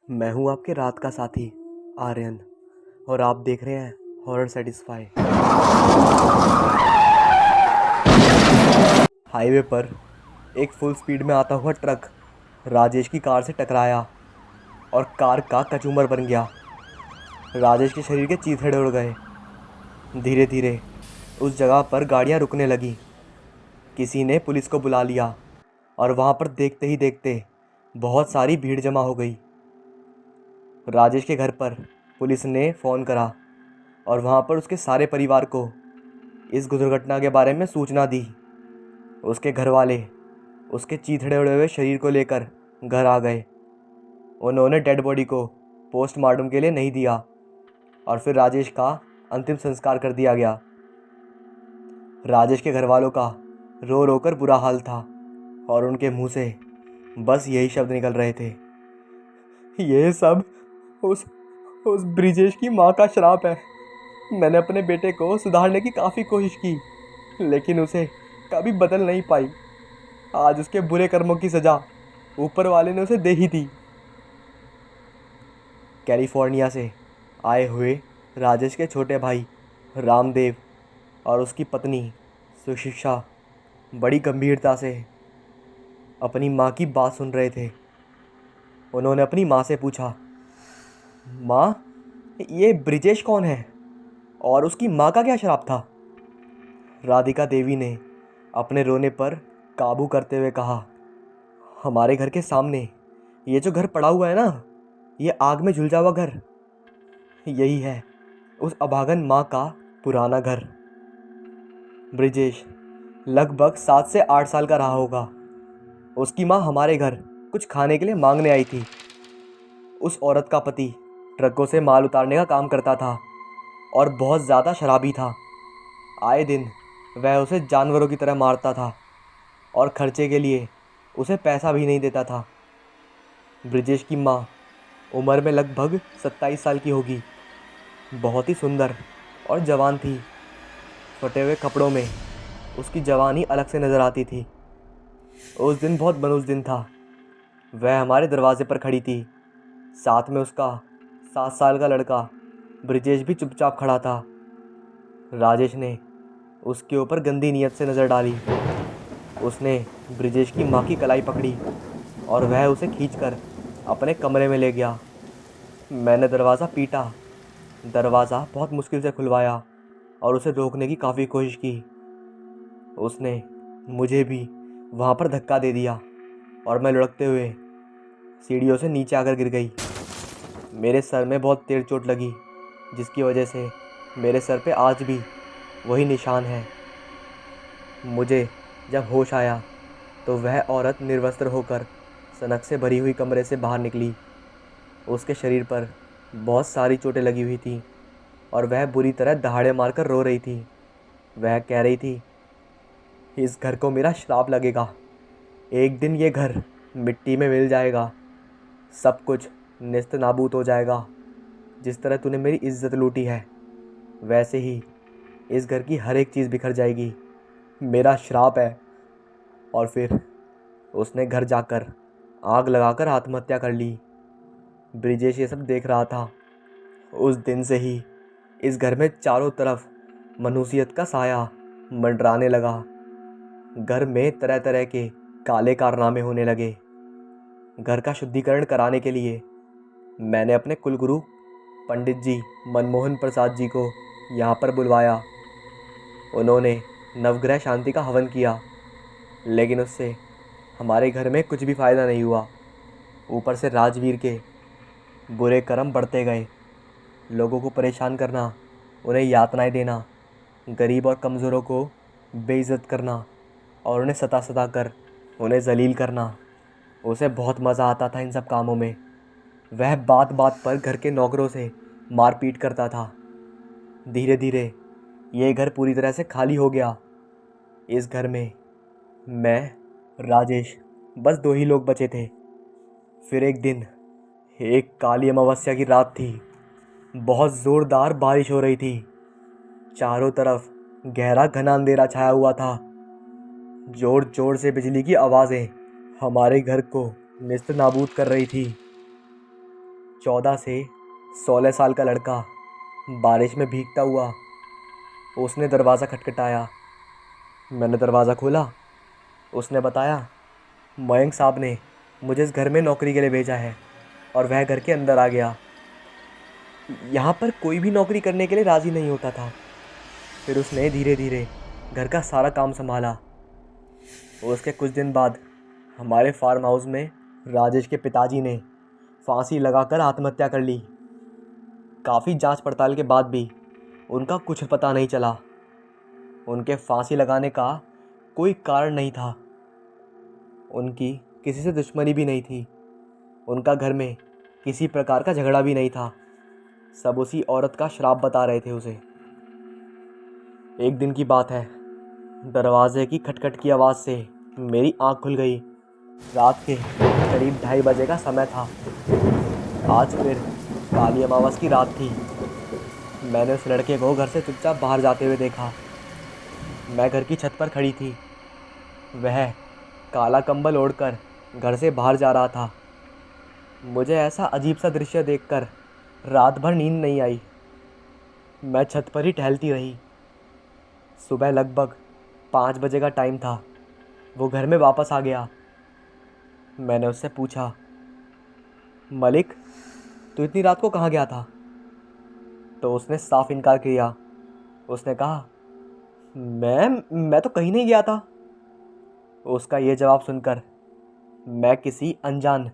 मैं हूं आपके रात का साथी आर्यन और आप देख रहे हैं हॉरर सेटिस्फाई। हाईवे पर एक फुल स्पीड में आता हुआ ट्रक राजेश की कार से टकराया और कार का कचूमर बन गया। राजेश के शरीर के चीथड़े उड़ गए। धीरे धीरे उस जगह पर गाड़ियां रुकने लगी। किसी ने पुलिस को बुला लिया और वहां पर देखते ही देखते बहुत सारी भीड़ जमा हो गई। राजेश के घर पर पुलिस ने फ़ोन करा और वहाँ पर उसके सारे परिवार को इस दुर्घटना के बारे में सूचना दी। उसके घर वाले उसके चीथड़े उड़े हुए शरीर को लेकर घर आ गए। उन्होंने डेड बॉडी को पोस्टमार्टम के लिए नहीं दिया और फिर राजेश का अंतिम संस्कार कर दिया गया। राजेश के घर वालों का रो रो कर बुरा हाल था और उनके मुंह से बस यही शब्द निकल रहे थे, ये सब उस उस ब्रिजेश की माँ का श्राप है। मैंने अपने बेटे को सुधारने की काफ़ी कोशिश की लेकिन उसे कभी बदल नहीं पाई। आज उसके बुरे कर्मों की सज़ा ऊपर वाले ने उसे दे ही दी। कैलिफोर्निया से आए हुए राजेश के छोटे भाई रामदेव और उसकी पत्नी सुशिक्षा बड़ी गंभीरता से अपनी माँ की बात सुन रहे थे। उन्होंने अपनी माँ से पूछा, माँ, ये ब्रिजेश कौन है और उसकी माँ का क्या श्राप था? राधिका देवी ने अपने रोने पर काबू करते हुए कहा, हमारे घर के सामने ये जो घर पड़ा हुआ है ना, ये आग में झुलझा हुआ घर, यही है उस अभागन माँ का पुराना घर। ब्रिजेश लगभग 7 से 8 साल का रहा होगा। उसकी माँ हमारे घर कुछ खाने के लिए मांगने आई थी। उस औरत का पति ट्रकों से माल उतारने का काम करता था और बहुत ज़्यादा शराबी था। आए दिन वह उसे जानवरों की तरह मारता था और खर्चे के लिए उसे पैसा भी नहीं देता था। ब्रिजेश की माँ उम्र में लगभग 27 साल की होगी। बहुत ही सुंदर और जवान थी। फटे हुए कपड़ों में उसकी जवानी अलग से नज़र आती थी। उस दिन बहुत मनहूस दिन था। वह हमारे दरवाजे पर खड़ी थी। साथ में उसका 7 साल का लड़का ब्रिजेश भी चुपचाप खड़ा था। राजेश ने उसके ऊपर गंदी नीयत से नज़र डाली। उसने ब्रिजेश की माँ की कलाई पकड़ी और वह उसे खींचकर अपने कमरे में ले गया। मैंने दरवाज़ा पीटा। दरवाज़ा बहुत मुश्किल से खुलवाया और उसे रोकने की काफ़ी कोशिश की। उसने मुझे भी वहाँ पर धक्का दे दिया और मैं लुढ़कते हुए सीढ़ियों से नीचे आकर गिर गई। मेरे सर में बहुत तेज चोट लगी जिसकी वजह से मेरे सर पे आज भी वही निशान है। मुझे जब होश आया तो वह औरत निर्वस्त्र होकर सनक से भरी हुई कमरे से बाहर निकली। उसके शरीर पर बहुत सारी चोटें लगी हुई थी और वह बुरी तरह दहाड़े मारकर रो रही थी। वह कह रही थी, इस घर को मेरा श्राप लगेगा। एक दिन ये घर मिट्टी में मिल जाएगा। सब कुछ नेस्त नाबूद हो जाएगा। जिस तरह तूने मेरी इज्जत लूटी है वैसे ही इस घर की हर एक चीज़ बिखर जाएगी। मेरा श्राप है। और फिर उसने घर जाकर आग लगाकर आत्महत्या कर ली। ब्रिजेश ये सब देख रहा था। उस दिन से ही इस घर में चारों तरफ मनुष्यत का साया मंडराने लगा। घर में तरह तरह के काले कारनामे होने लगे। घर का शुद्धिकरण कराने के लिए मैंने अपने कुलगुरु पंडित जी मनमोहन प्रसाद जी को यहाँ पर बुलवाया। उन्होंने नवग्रह शांति का हवन किया लेकिन उससे हमारे घर में कुछ भी फ़ायदा नहीं हुआ। ऊपर से राजवीर के बुरे कर्म बढ़ते गए। लोगों को परेशान करना, उन्हें यातनाएं देना, गरीब और कमज़ोरों को बेइज्जत करना और उन्हें सता कर उन्हें जलील करना, उसे बहुत मज़ा आता था इन सब कामों में। वह बात बात पर घर के नौकरों से मारपीट करता था। धीरे धीरे ये घर पूरी तरह से खाली हो गया। इस घर में मैं, राजेश, बस 2 ही लोग बचे थे। फिर एक दिन, एक काली अमावस्या की रात थी। बहुत ज़ोरदार बारिश हो रही थी। चारों तरफ गहरा घना अंधेरा छाया हुआ था। जोर जोर से बिजली की आवाज़ें हमारे घर को नेस्त नाबूद कर रही थी। 14 से 16 साल का लड़का बारिश में भीगता हुआ उसने दरवाज़ा खटखटाया। मैंने दरवाज़ा खोला। उसने बताया, मयंक साहब ने मुझे इस घर में नौकरी के लिए भेजा है और वह घर के अंदर आ गया। यहाँ पर कोई भी नौकरी करने के लिए राज़ी नहीं होता था। फिर उसने धीरे धीरे घर का सारा काम संभाला। उसके कुछ दिन बाद हमारे फार्म हाउस में राजेश के पिताजी ने फांसी लगाकर आत्महत्या कर ली। काफ़ी जांच पड़ताल के बाद भी उनका कुछ पता नहीं चला। उनके फांसी लगाने का कोई कारण नहीं था। उनकी किसी से दुश्मनी भी नहीं थी। उनका घर में किसी प्रकार का झगड़ा भी नहीं था। सब उसी औरत का श्राप बता रहे थे उसे। एक दिन की बात है, दरवाजे की खटखट की आवाज़ से मेरी आंख खुल गई। रात के करीब 2:30 बजे का समय था। आज फिर काली अमावस की रात थी। मैंने उस लड़के को घर से चुपचाप बाहर जाते हुए देखा। मैं घर की छत पर खड़ी थी। वह काला कंबल ओढ़कर घर से बाहर जा रहा था। मुझे ऐसा अजीब सा दृश्य देखकर रात भर नींद नहीं आई। मैं छत पर ही टहलती रही। सुबह लगभग 5 बजे का टाइम था। वो घर में वापस आ गया। मैंने उससे पूछा, मलिक, तू इतनी रात को कहाँ गया था? तो उसने साफ इनकार किया। उसने कहा, मैं तो कहीं नहीं गया था। उसका ये जवाब सुनकर मैं किसी अनजान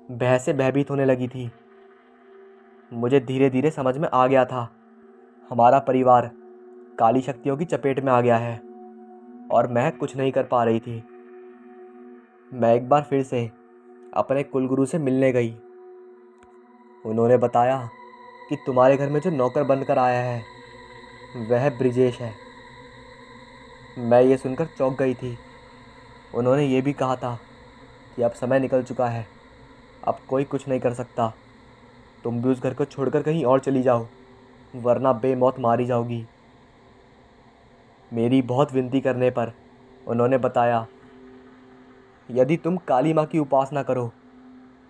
भय से भयभीत होने लगी थी। मुझे धीरे धीरे समझ में आ गया था, हमारा परिवार काली शक्तियों की चपेट में आ गया है और मैं कुछ नहीं कर पा रही थी। मैं एक बार फिर से अपने कुलगुरु से मिलने गई। उन्होंने बताया कि तुम्हारे घर में जो नौकर बनकर आया है वह ब्रिजेश है। मैं ये सुनकर चौंक गई थी। उन्होंने ये भी कहा था कि अब समय निकल चुका है, अब कोई कुछ नहीं कर सकता। तुम भी उस घर को छोड़कर कहीं और चली जाओ, वरना बेमौत मारी जाओगी। मेरी बहुत विनती करने पर उन्होंने बताया, यदि तुम काली माँ की उपासना करो,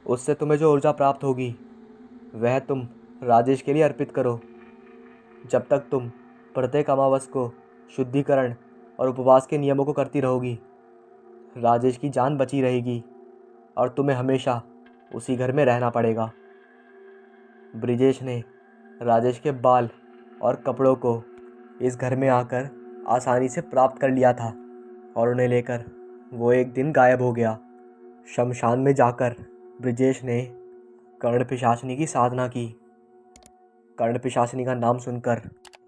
उससे तुम्हें जो ऊर्जा प्राप्त होगी वह तुम राजेश के लिए अर्पित करो। जब तक तुम प्रत्येक अमावस को शुद्धिकरण और उपवास के नियमों को करती रहोगी, राजेश की जान बची रहेगी और तुम्हें हमेशा उसी घर में रहना पड़ेगा। ब्रिजेश ने राजेश के बाल और कपड़ों को इस घर में आकर आसानी से प्राप्त कर लिया था और उन्हें लेकर वो एक दिन गायब हो गया। शमशान में जाकर ब्रिजेश ने कर्ण पिशाचिनी की साधना की। कर्ण पिशाचिनी का नाम सुनकर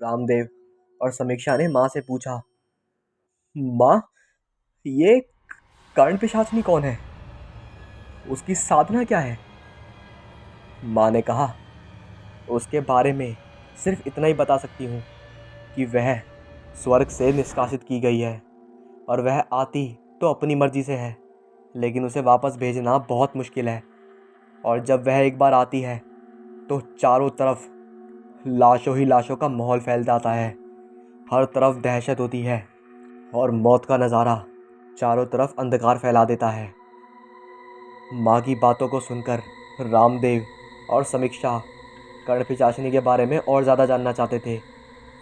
रामदेव और समीक्षा ने माँ से पूछा, माँ, ये कर्ण पिशाचिनी कौन है? उसकी साधना क्या है? माँ ने कहा, उसके बारे में सिर्फ इतना ही बता सकती हूँ कि वह स्वर्ग से निष्कासित की गई है और वह आती तो अपनी मर्जी से है, लेकिन उसे वापस भेजना बहुत मुश्किल है। और जब वह एक बार आती है तो चारों तरफ लाशों ही लाशों का माहौल फैल जाता है। हर तरफ दहशत होती है और मौत का नज़ारा चारों तरफ अंधकार फैला देता है। माँ की बातों को सुनकर रामदेव और समीक्षा कर्ण पिशाचिनी के बारे में और ज़्यादा जानना चाहते थे।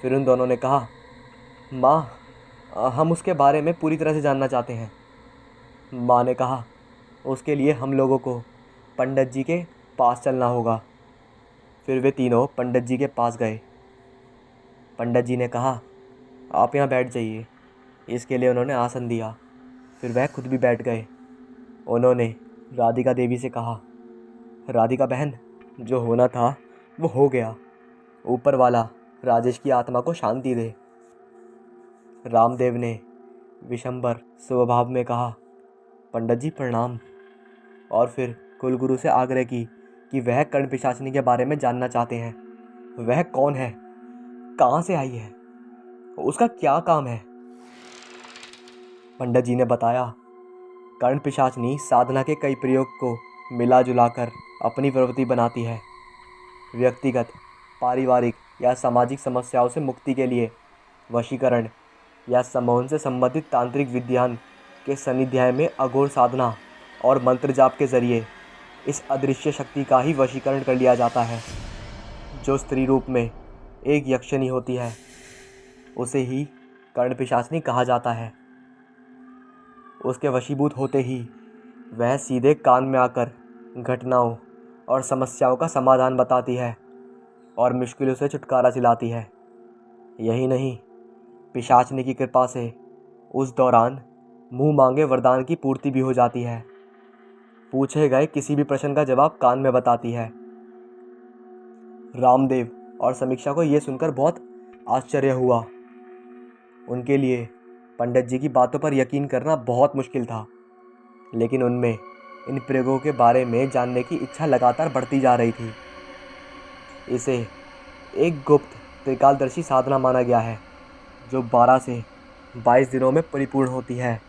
फिर उन दोनों ने कहा, माँ, हम उसके बारे में पूरी तरह से जानना चाहते हैं। माँ ने कहा, उसके लिए हम लोगों को पंडित जी के पास चलना होगा। फिर वे तीनों पंडित जी के पास गए। पंडित जी ने कहा, आप यहाँ बैठ जाइए। इसके लिए उन्होंने आसन दिया। फिर वह खुद भी बैठ गए। उन्होंने राधिका देवी से कहा, राधिका बहन, जो होना था वो हो गया। ऊपर वाला राजेश की आत्मा को शांति दे। रामदेव ने विशंबर स्वभाव में कहा, पंडित जी प्रणाम। और फिर कुलगुरु से आग्रह की कि वह कर्ण पिशाचिनी के बारे में जानना चाहते हैं। वह कौन है, कहाँ से आई है, उसका क्या काम है? पंडित जी ने बताया, कर्ण पिशाचिनी साधना के कई प्रयोग को मिला जुलाकर अपनी प्रवृत्ति बनाती है। व्यक्तिगत, पारिवारिक या सामाजिक समस्याओं से मुक्ति के लिए वशीकरण या सम्मोहन से संबंधित तांत्रिक विज्ञान के सानिध्य में अघोर साधना और मंत्र जाप के जरिए इस अदृश्य शक्ति का ही वशीकरण कर लिया जाता है। जो स्त्री रूप में एक यक्षिणी होती है उसे ही कर्णपिशाचिनी कहा जाता है। उसके वशीभूत होते ही वह सीधे कान में आकर घटनाओं और समस्याओं का समाधान बताती है और मुश्किलों से छुटकारा दिलाती है। यही नहीं, पिशाचिनी की कृपा से उस दौरान मुंह मांगे वरदान की पूर्ति भी हो जाती है। पूछे गए किसी भी प्रश्न का जवाब कान में बताती है। रामदेव और समीक्षा को यह सुनकर बहुत आश्चर्य हुआ। उनके लिए पंडित जी की बातों पर यकीन करना बहुत मुश्किल था, लेकिन उनमें इन प्रयोगों के बारे में जानने की इच्छा लगातार बढ़ती जा रही थी। इसे एक गुप्त त्रिकालदर्शी साधना माना गया है जो 12 से 22 दिनों में परिपूर्ण होती है।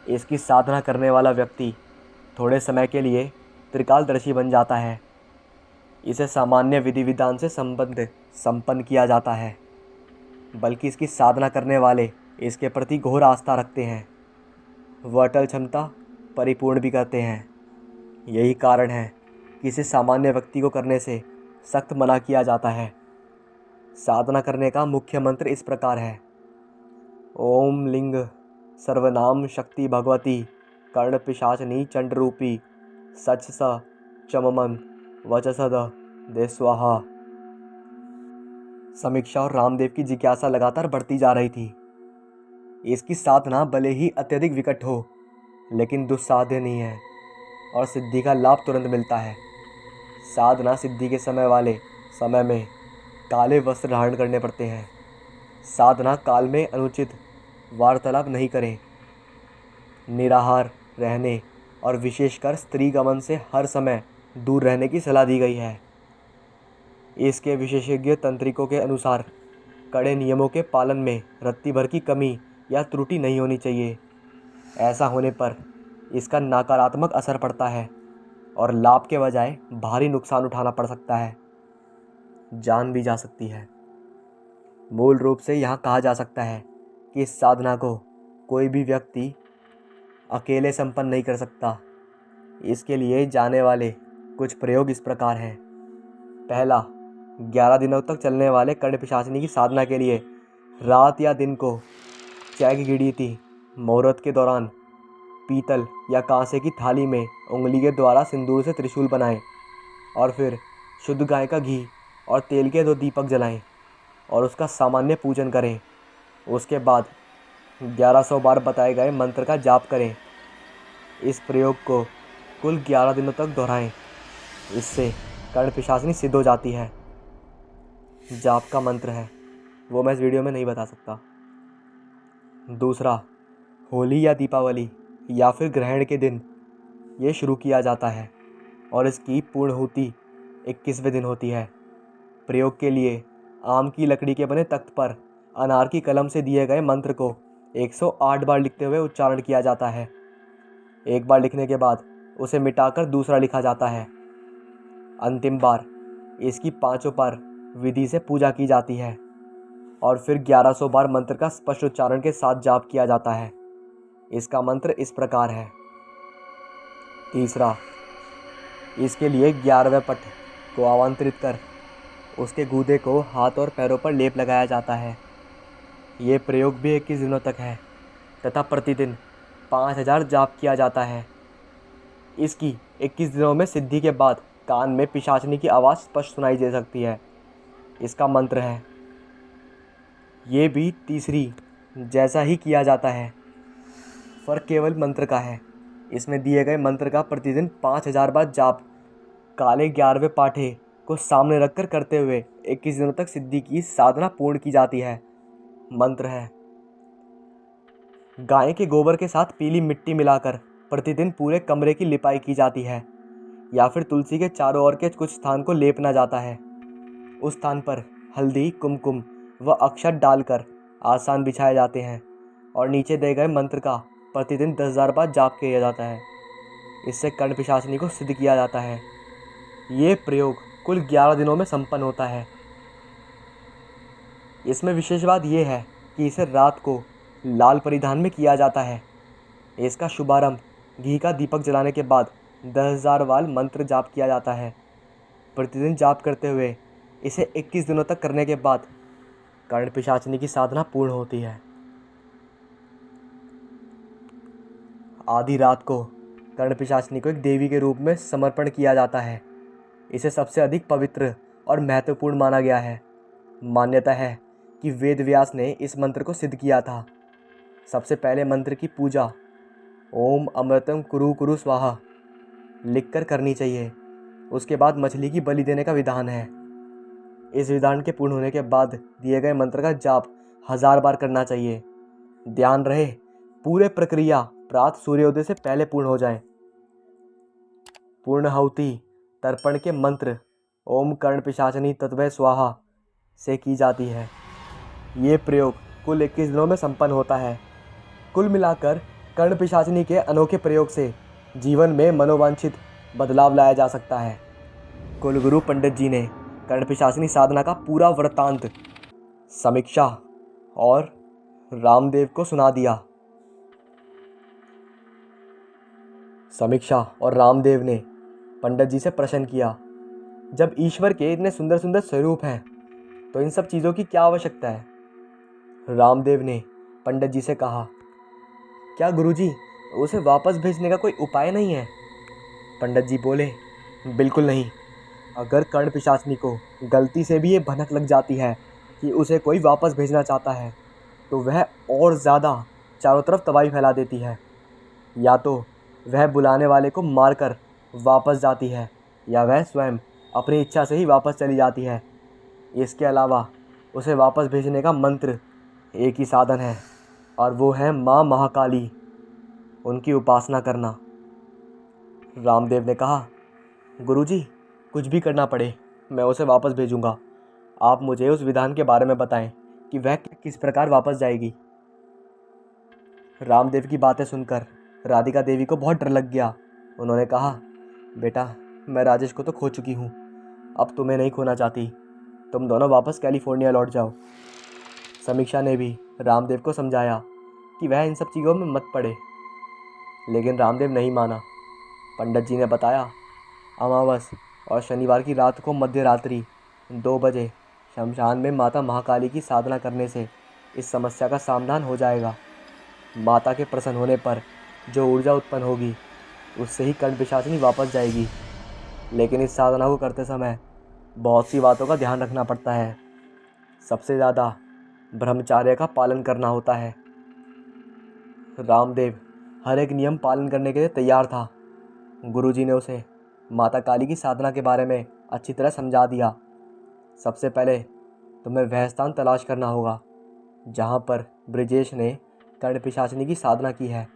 इसकी साधना करने वाला व्यक्ति थोड़े समय के लिए त्रिकालदर्शी बन जाता है। इसे सामान्य विधि विधान से संपन्न किया जाता है, बल्कि इसकी साधना करने वाले इसके प्रति घोर आस्था रखते हैं। वह अटल क्षमता परिपूर्ण भी करते हैं। यही कारण है कि इसे सामान्य व्यक्ति को करने से सख्त मना किया जाता है। साधना करने का मुख्य मंत्र इस प्रकार है: ओम लिंग सर्वनाम शक्ति भगवती कर्ण पिशाचिनी चंड रूपी सच स चममन वचसद दे स्वाहा। समीक्षा और रामदेव की जिज्ञासा लगातार बढ़ती जा रही थी। इसकी साधना भले ही अत्यधिक विकट हो, लेकिन दुस्साध्य नहीं है और सिद्धि का लाभ तुरंत मिलता है। साधना सिद्धि के समय में काले वस्त्र धारण करने पड़ते हैं। साधना काल में अनुचित वार्तालाप नहीं करें। निराहार रहने और विशेषकर स्त्री गमन से हर समय दूर रहने की सलाह दी गई है। इसके विशेषज्ञ तंत्रिकों के अनुसार कड़े नियमों के पालन में रत्ती भर की कमी या त्रुटि नहीं होनी चाहिए। ऐसा होने पर इसका नकारात्मक असर पड़ता है और लाभ के बजाय भारी नुकसान उठाना पड़ सकता है। जान भी जा सकती है। मूल रूप से यहाँ कहा जा सकता है कि इस साधना को कोई भी व्यक्ति अकेले संपन्न नहीं कर सकता। इसके लिए जाने वाले कुछ प्रयोग इस प्रकार हैं। पहला, 11 दिनों तक चलने वाले कर्ण पिशाचिनी की साधना के लिए रात या दिन को चैगगिड़ीति मुहूर्त के दौरान पीतल या कांसे की थाली में उंगली के द्वारा सिंदूर से त्रिशूल बनाएं और फिर शुद्ध गाय का घी और तेल के 2 दीपक जलाएं और उसका सामान्य पूजन करें। उसके बाद 1100 बार बताए गए मंत्र का जाप करें। इस प्रयोग को कुल 11 दिनों तक दोहराएं। इससे कर्ण पिशाचिनी सिद्ध हो जाती है। जाप का मंत्र है वो मैं इस वीडियो में नहीं बता सकता। दूसरा, होली या दीपावली या फिर ग्रहण के दिन ये शुरू किया जाता है और इसकी पूर्णहुति 21वें दिन होती है। प्रयोग के लिए आम की लकड़ी के बने तख्त पर अनार की कलम से दिए गए मंत्र को 108 बार लिखते हुए उच्चारण किया जाता है। एक बार लिखने के बाद उसे मिटाकर दूसरा लिखा जाता है। अंतिम बार इसकी 5 बार विधि से पूजा की जाती है और फिर 1100 बार मंत्र का स्पष्ट उच्चारण के साथ जाप किया जाता है। इसका मंत्र इस प्रकार है। तीसरा, इसके लिए 11वें पट को आमंत्रित कर उसके गूदे को हाथ और पैरों पर लेप लगाया जाता है। ये प्रयोग भी 21 दिनों तक है तथा प्रतिदिन 5000 जाप किया जाता है। इसकी 21 दिनों में सिद्धि के बाद कान में पिशाचिनी की आवाज़ स्पष्ट सुनाई दे सकती है। इसका मंत्र है। ये भी तीसरी जैसा ही किया जाता है, फ़र्क केवल मंत्र का है। इसमें दिए गए मंत्र का प्रतिदिन 5000 बार जाप काले 11वें पाठे को सामने रखकर करते हुए 21 दिनों तक सिद्धि की साधना पूर्ण की जाती है। मंत्र है। गाय के गोबर के साथ पीली मिट्टी मिलाकर प्रतिदिन पूरे कमरे की लिपाई की जाती है या फिर तुलसी के चारों ओर के कुछ स्थान को लेपना जाता है। उस स्थान पर हल्दी, कुमकुम व अक्षत डालकर आसान बिछाए जाते हैं और नीचे दिए गए मंत्र का प्रतिदिन 10,000 बार जाप किया जाता है। इससे कर्ण पिशाचिनी को सिद्ध किया जाता है। ये प्रयोग कुल 11 दिनों में संपन्न होता है। इसमें विशेष बात यह है कि इसे रात को लाल परिधान में किया जाता है। इसका शुभारंभ घी का दीपक जलाने के बाद 10,000 बार मंत्र जाप किया जाता है। प्रतिदिन जाप करते हुए इसे 21 दिनों तक करने के बाद कर्ण पिशाचिनी की साधना पूर्ण होती है। आधी रात को कर्ण पिशाचिनी को एक देवी के रूप में समर्पण किया जाता है। इसे सबसे अधिक पवित्र और महत्वपूर्ण माना गया है। मान्यता है कि वेद व्यास ने इस मंत्र को सिद्ध किया था। सबसे पहले मंत्र की पूजा ओम अमृतम कुरु कुरु स्वाहा लिखकर करनी चाहिए। उसके बाद मछली की बलि देने का विधान है। इस विधान के पूर्ण होने के बाद दिए गए मंत्र का जाप 1000 बार करना चाहिए। ध्यान रहे पूरे प्रक्रिया प्रातः सूर्योदय से पहले पूर्ण हो जाए। पूर्णाहुति तर्पण के मंत्र ओम कर्ण पिशाचिनी तत्वै स्वाहा से की जाती है। ये प्रयोग कुल 21 दिनों में संपन्न होता है। कुल मिलाकर कर्ण पिशाचिनी के अनोखे प्रयोग से जीवन में मनोवांछित बदलाव लाया जा सकता है। कुलगुरु पंडित जी ने कर्ण पिशाचिनी साधना का पूरा वृत्तांत समीक्षा और रामदेव को सुना दिया। समीक्षा और रामदेव ने पंडित जी से प्रश्न किया, जब ईश्वर के इतने सुंदर सुंदर स्वरूप हैं तो इन सब चीज़ों की क्या आवश्यकता है? रामदेव ने पंडित जी से कहा, क्या गुरुजी उसे वापस भेजने का कोई उपाय नहीं है? पंडित जी बोले, बिल्कुल नहीं। अगर कर्ण पिशाचिनी को गलती से भी ये भनक लग जाती है कि उसे कोई वापस भेजना चाहता है तो वह और ज़्यादा चारों तरफ तबाही फैला देती है। या तो वह बुलाने वाले को मारकर वापस जाती है या वह स्वयं अपनी इच्छा से ही वापस चली जाती है। इसके अलावा उसे वापस भेजने का मंत्र एक ही साधन है और वो है माँ महाकाली, उनकी उपासना करना। रामदेव ने कहा, गुरुजी कुछ भी करना पड़े मैं उसे वापस भेजूंगा। आप मुझे उस विधान के बारे में बताएं कि वह किस प्रकार वापस जाएगी। रामदेव की बातें सुनकर राधिका देवी को बहुत डर लग गया। उन्होंने कहा, बेटा मैं राजेश को तो खो चुकी हूँ, अब तुम्हें नहीं खोना चाहती। तुम दोनों वापस कैलिफोर्निया लौट जाओ। समीक्षा ने भी रामदेव को समझाया कि वह इन सब चीज़ों में मत पड़े, लेकिन रामदेव नहीं माना। पंडित जी ने बताया, अमावस और शनिवार की रात को मध्य रात्रि 2 बजे शमशान में माता महाकाली की साधना करने से इस समस्या का समाधान हो जाएगा। माता के प्रसन्न होने पर जो ऊर्जा उत्पन्न होगी उससे ही कर्ण पिशाचिनी वापस जाएगी। लेकिन इस साधना को करते समय बहुत सी बातों का ध्यान रखना पड़ता है। सबसे ज़्यादा ब्रह्मचर्य का पालन करना होता है। रामदेव हर एक नियम पालन करने के लिए तैयार था। गुरुजी ने उसे माता काली की साधना के बारे में अच्छी तरह समझा दिया। सबसे पहले तुम्हें वह स्थान तलाश करना होगा जहाँ पर ब्रिजेश ने कर्ण पिशाचिनी की साधना की है,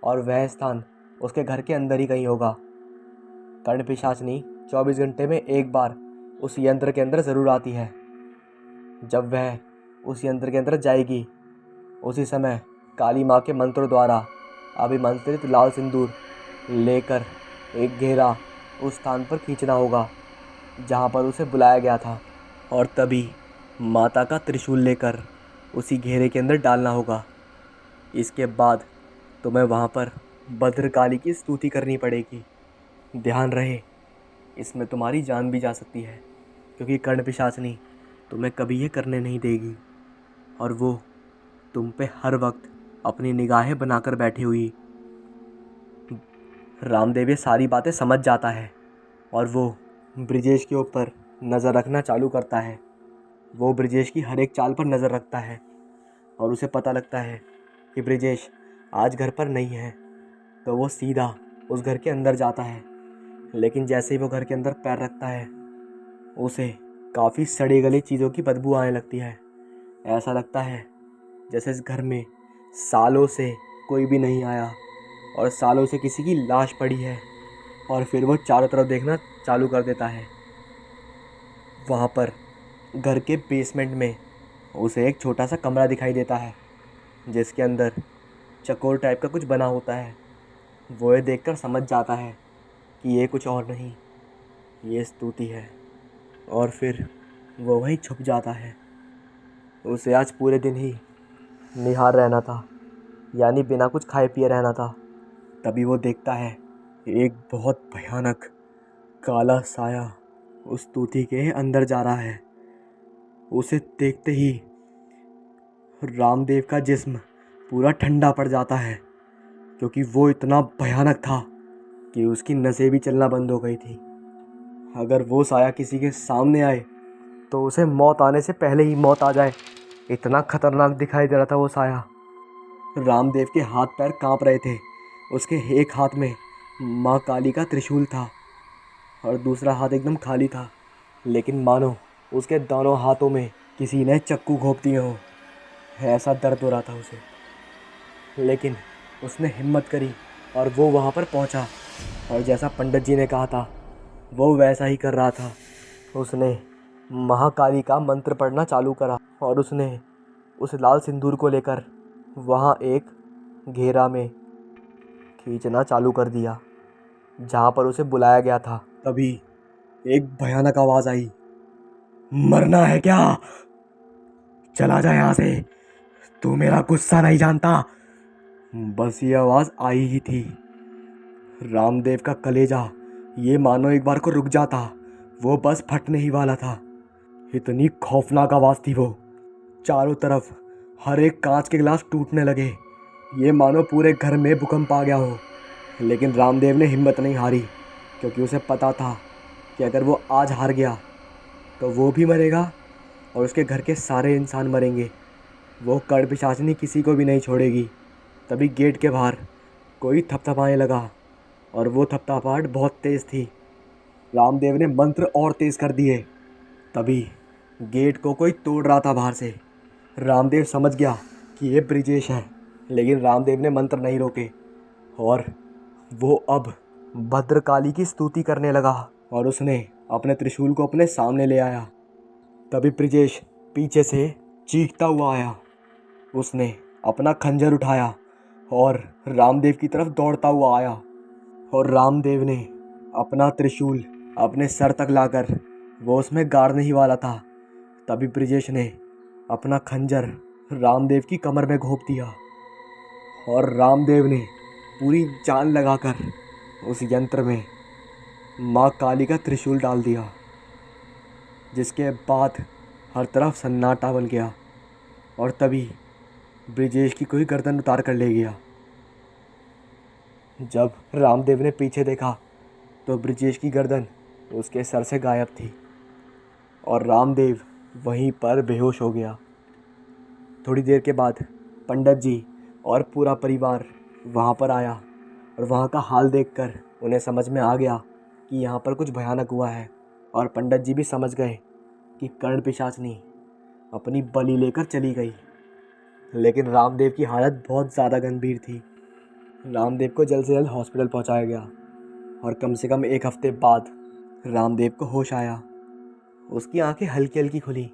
और वह स्थान उसके घर के अंदर ही कहीं होगा। कर्ण पिशाचिनी 24 घंटे में एक बार उस यंत्र के अंदर ज़रूर आती है। जब वह उस यंत्र के अंदर जाएगी उसी समय काली माँ के मंत्रों द्वारा अभिमंत्रित लाल सिंदूर लेकर एक घेरा उस स्थान पर खींचना होगा जहाँ पर उसे बुलाया गया था, और तभी माता का त्रिशूल लेकर उसी घेरे के अंदर डालना होगा। इसके बाद तुम्हें वहाँ पर भद्रकाली की स्तुति करनी पड़ेगी। ध्यान रहे इसमें तुम्हारी जान भी जा सकती है, क्योंकि कर्ण पिशाचिनी तुम्हें कभी ये करने नहीं देगी और वो तुम पे हर वक्त अपनी निगाहें बनाकर बैठी हुई। रामदेव ये सारी बातें समझ जाता है और वो ब्रिजेश के ऊपर नज़र रखना चालू करता है। वो ब्रिजेश की हर एक चाल पर नज़र रखता है और उसे पता लगता है कि ब्रिजेश आज घर पर नहीं है, तो वो सीधा उस घर के अंदर जाता है। लेकिन जैसे ही वो घर के अंदर पैर रखता है उसे काफ़ी सड़ी गली चीज़ों की बदबू आने लगती है। ऐसा लगता है जैसे इस घर में सालों से कोई भी नहीं आया और सालों से किसी की लाश पड़ी है। और फिर वो चारों तरफ देखना चालू कर देता है। वहाँ पर घर के बेसमेंट में उसे एक छोटा सा कमरा दिखाई देता है जिसके अंदर चकोर टाइप का कुछ बना होता है। वो ये देखकर समझ जाता है कि ये कुछ और नहीं, ये स्तुति है, और फिर वो वहीं छुप जाता है। उसे आज पूरे दिन ही निहार रहना था, यानी बिना कुछ खाए पिए रहना था। तभी वो देखता है एक बहुत भयानक काला साया उस तूती के अंदर जा रहा है। उसे देखते ही रामदेव का जिस्म पूरा ठंडा पड़ जाता है, क्योंकि वो इतना भयानक था कि उसकी नसें भी चलना बंद हो गई थी। अगर वो साया किसी के सामने आए तो उसे मौत आने से पहले ही मौत आ जाए, इतना खतरनाक दिखाई दे रहा था वो साया। रामदेव के हाथ पैर कांप रहे थे। उसके एक हाथ में माँ काली का त्रिशूल था और दूसरा हाथ एकदम खाली था, लेकिन मानो उसके दोनों हाथों में किसी ने चक्कू घोंप दिए हो। ऐसा दर्द हो रहा था उसे, लेकिन उसने हिम्मत करी और वो वहाँ पर पहुँचा और जैसा पंडित जी ने कहा था वो वैसा ही कर रहा था। उसने महाकाली का मंत्र पढ़ना चालू करा और उसने उस लाल सिंदूर को लेकर वहाँ एक घेरा में खींचना चालू कर दिया जहाँ पर उसे बुलाया गया था। तभी एक भयानक आवाज़ आई, मरना है क्या? चला जा यहाँ से, तू मेरा गुस्सा नहीं जानता। बस ये आवाज़ आई ही थी। रामदेव का कलेजा ये मानो एक बार को रुक जाता, वो बस फटने ही वाला था। इतनी खौफनाक आवाज़ थी वो। चारों तरफ हर एक कांच के गिलास टूटने लगे, ये मानो पूरे घर में भूकंप आ गया हो। लेकिन रामदेव ने हिम्मत नहीं हारी, क्योंकि उसे पता था कि अगर वो आज हार गया तो वो भी मरेगा और उसके घर के सारे इंसान मरेंगे। वो कड़ पिशाचनी किसी को भी नहीं छोड़ेगी। तभी गेट के बाहर कोई थपथपाने लगा और वो थपथपाहट बहुत तेज़ थी। रामदेव ने मंत्र और तेज़ कर दिए। तभी गेट को कोई तोड़ रहा था बाहर से। रामदेव समझ गया कि ये ब्रिजेश है, लेकिन रामदेव ने मंत्र नहीं रोके और वो अब भद्रकाली की स्तुति करने लगा और उसने अपने त्रिशूल को अपने सामने ले आया। तभी ब्रिजेश पीछे से चीखता हुआ आया। उसने अपना खंजर उठाया और रामदेव की तरफ दौड़ता हुआ आया और रामदेव ने अपना त्रिशूल अपने सर तक लाकर वो उसमें गाड़ने ही वाला था। तभी ब्रिजेश ने अपना खंजर रामदेव की कमर में घोंप दिया और रामदेव ने पूरी जान लगाकर उस यंत्र में माँ काली का त्रिशूल डाल दिया, जिसके बाद हर तरफ सन्नाटा बन गया और तभी ब्रिजेश की कोई गर्दन उतार कर ले गया। जब रामदेव ने पीछे देखा तो ब्रिजेश की गर्दन उसके सर से गायब थी और रामदेव वहीं पर बेहोश हो गया। थोड़ी देर के बाद पंडित जी और पूरा परिवार वहाँ पर आया और वहाँ का हाल देखकर उन्हें समझ में आ गया कि यहाँ पर कुछ भयानक हुआ है और पंडित जी भी समझ गए कि कर्ण पिशाचनी अपनी बलि लेकर चली गई। लेकिन रामदेव की हालत बहुत ज़्यादा गंभीर थी। रामदेव को जल्द से जल्द हॉस्पिटल पहुँचाया गया और कम से कम एक हफ्ते बाद रामदेव को होश आया। उसकी आंखें हल्की हल्की खुली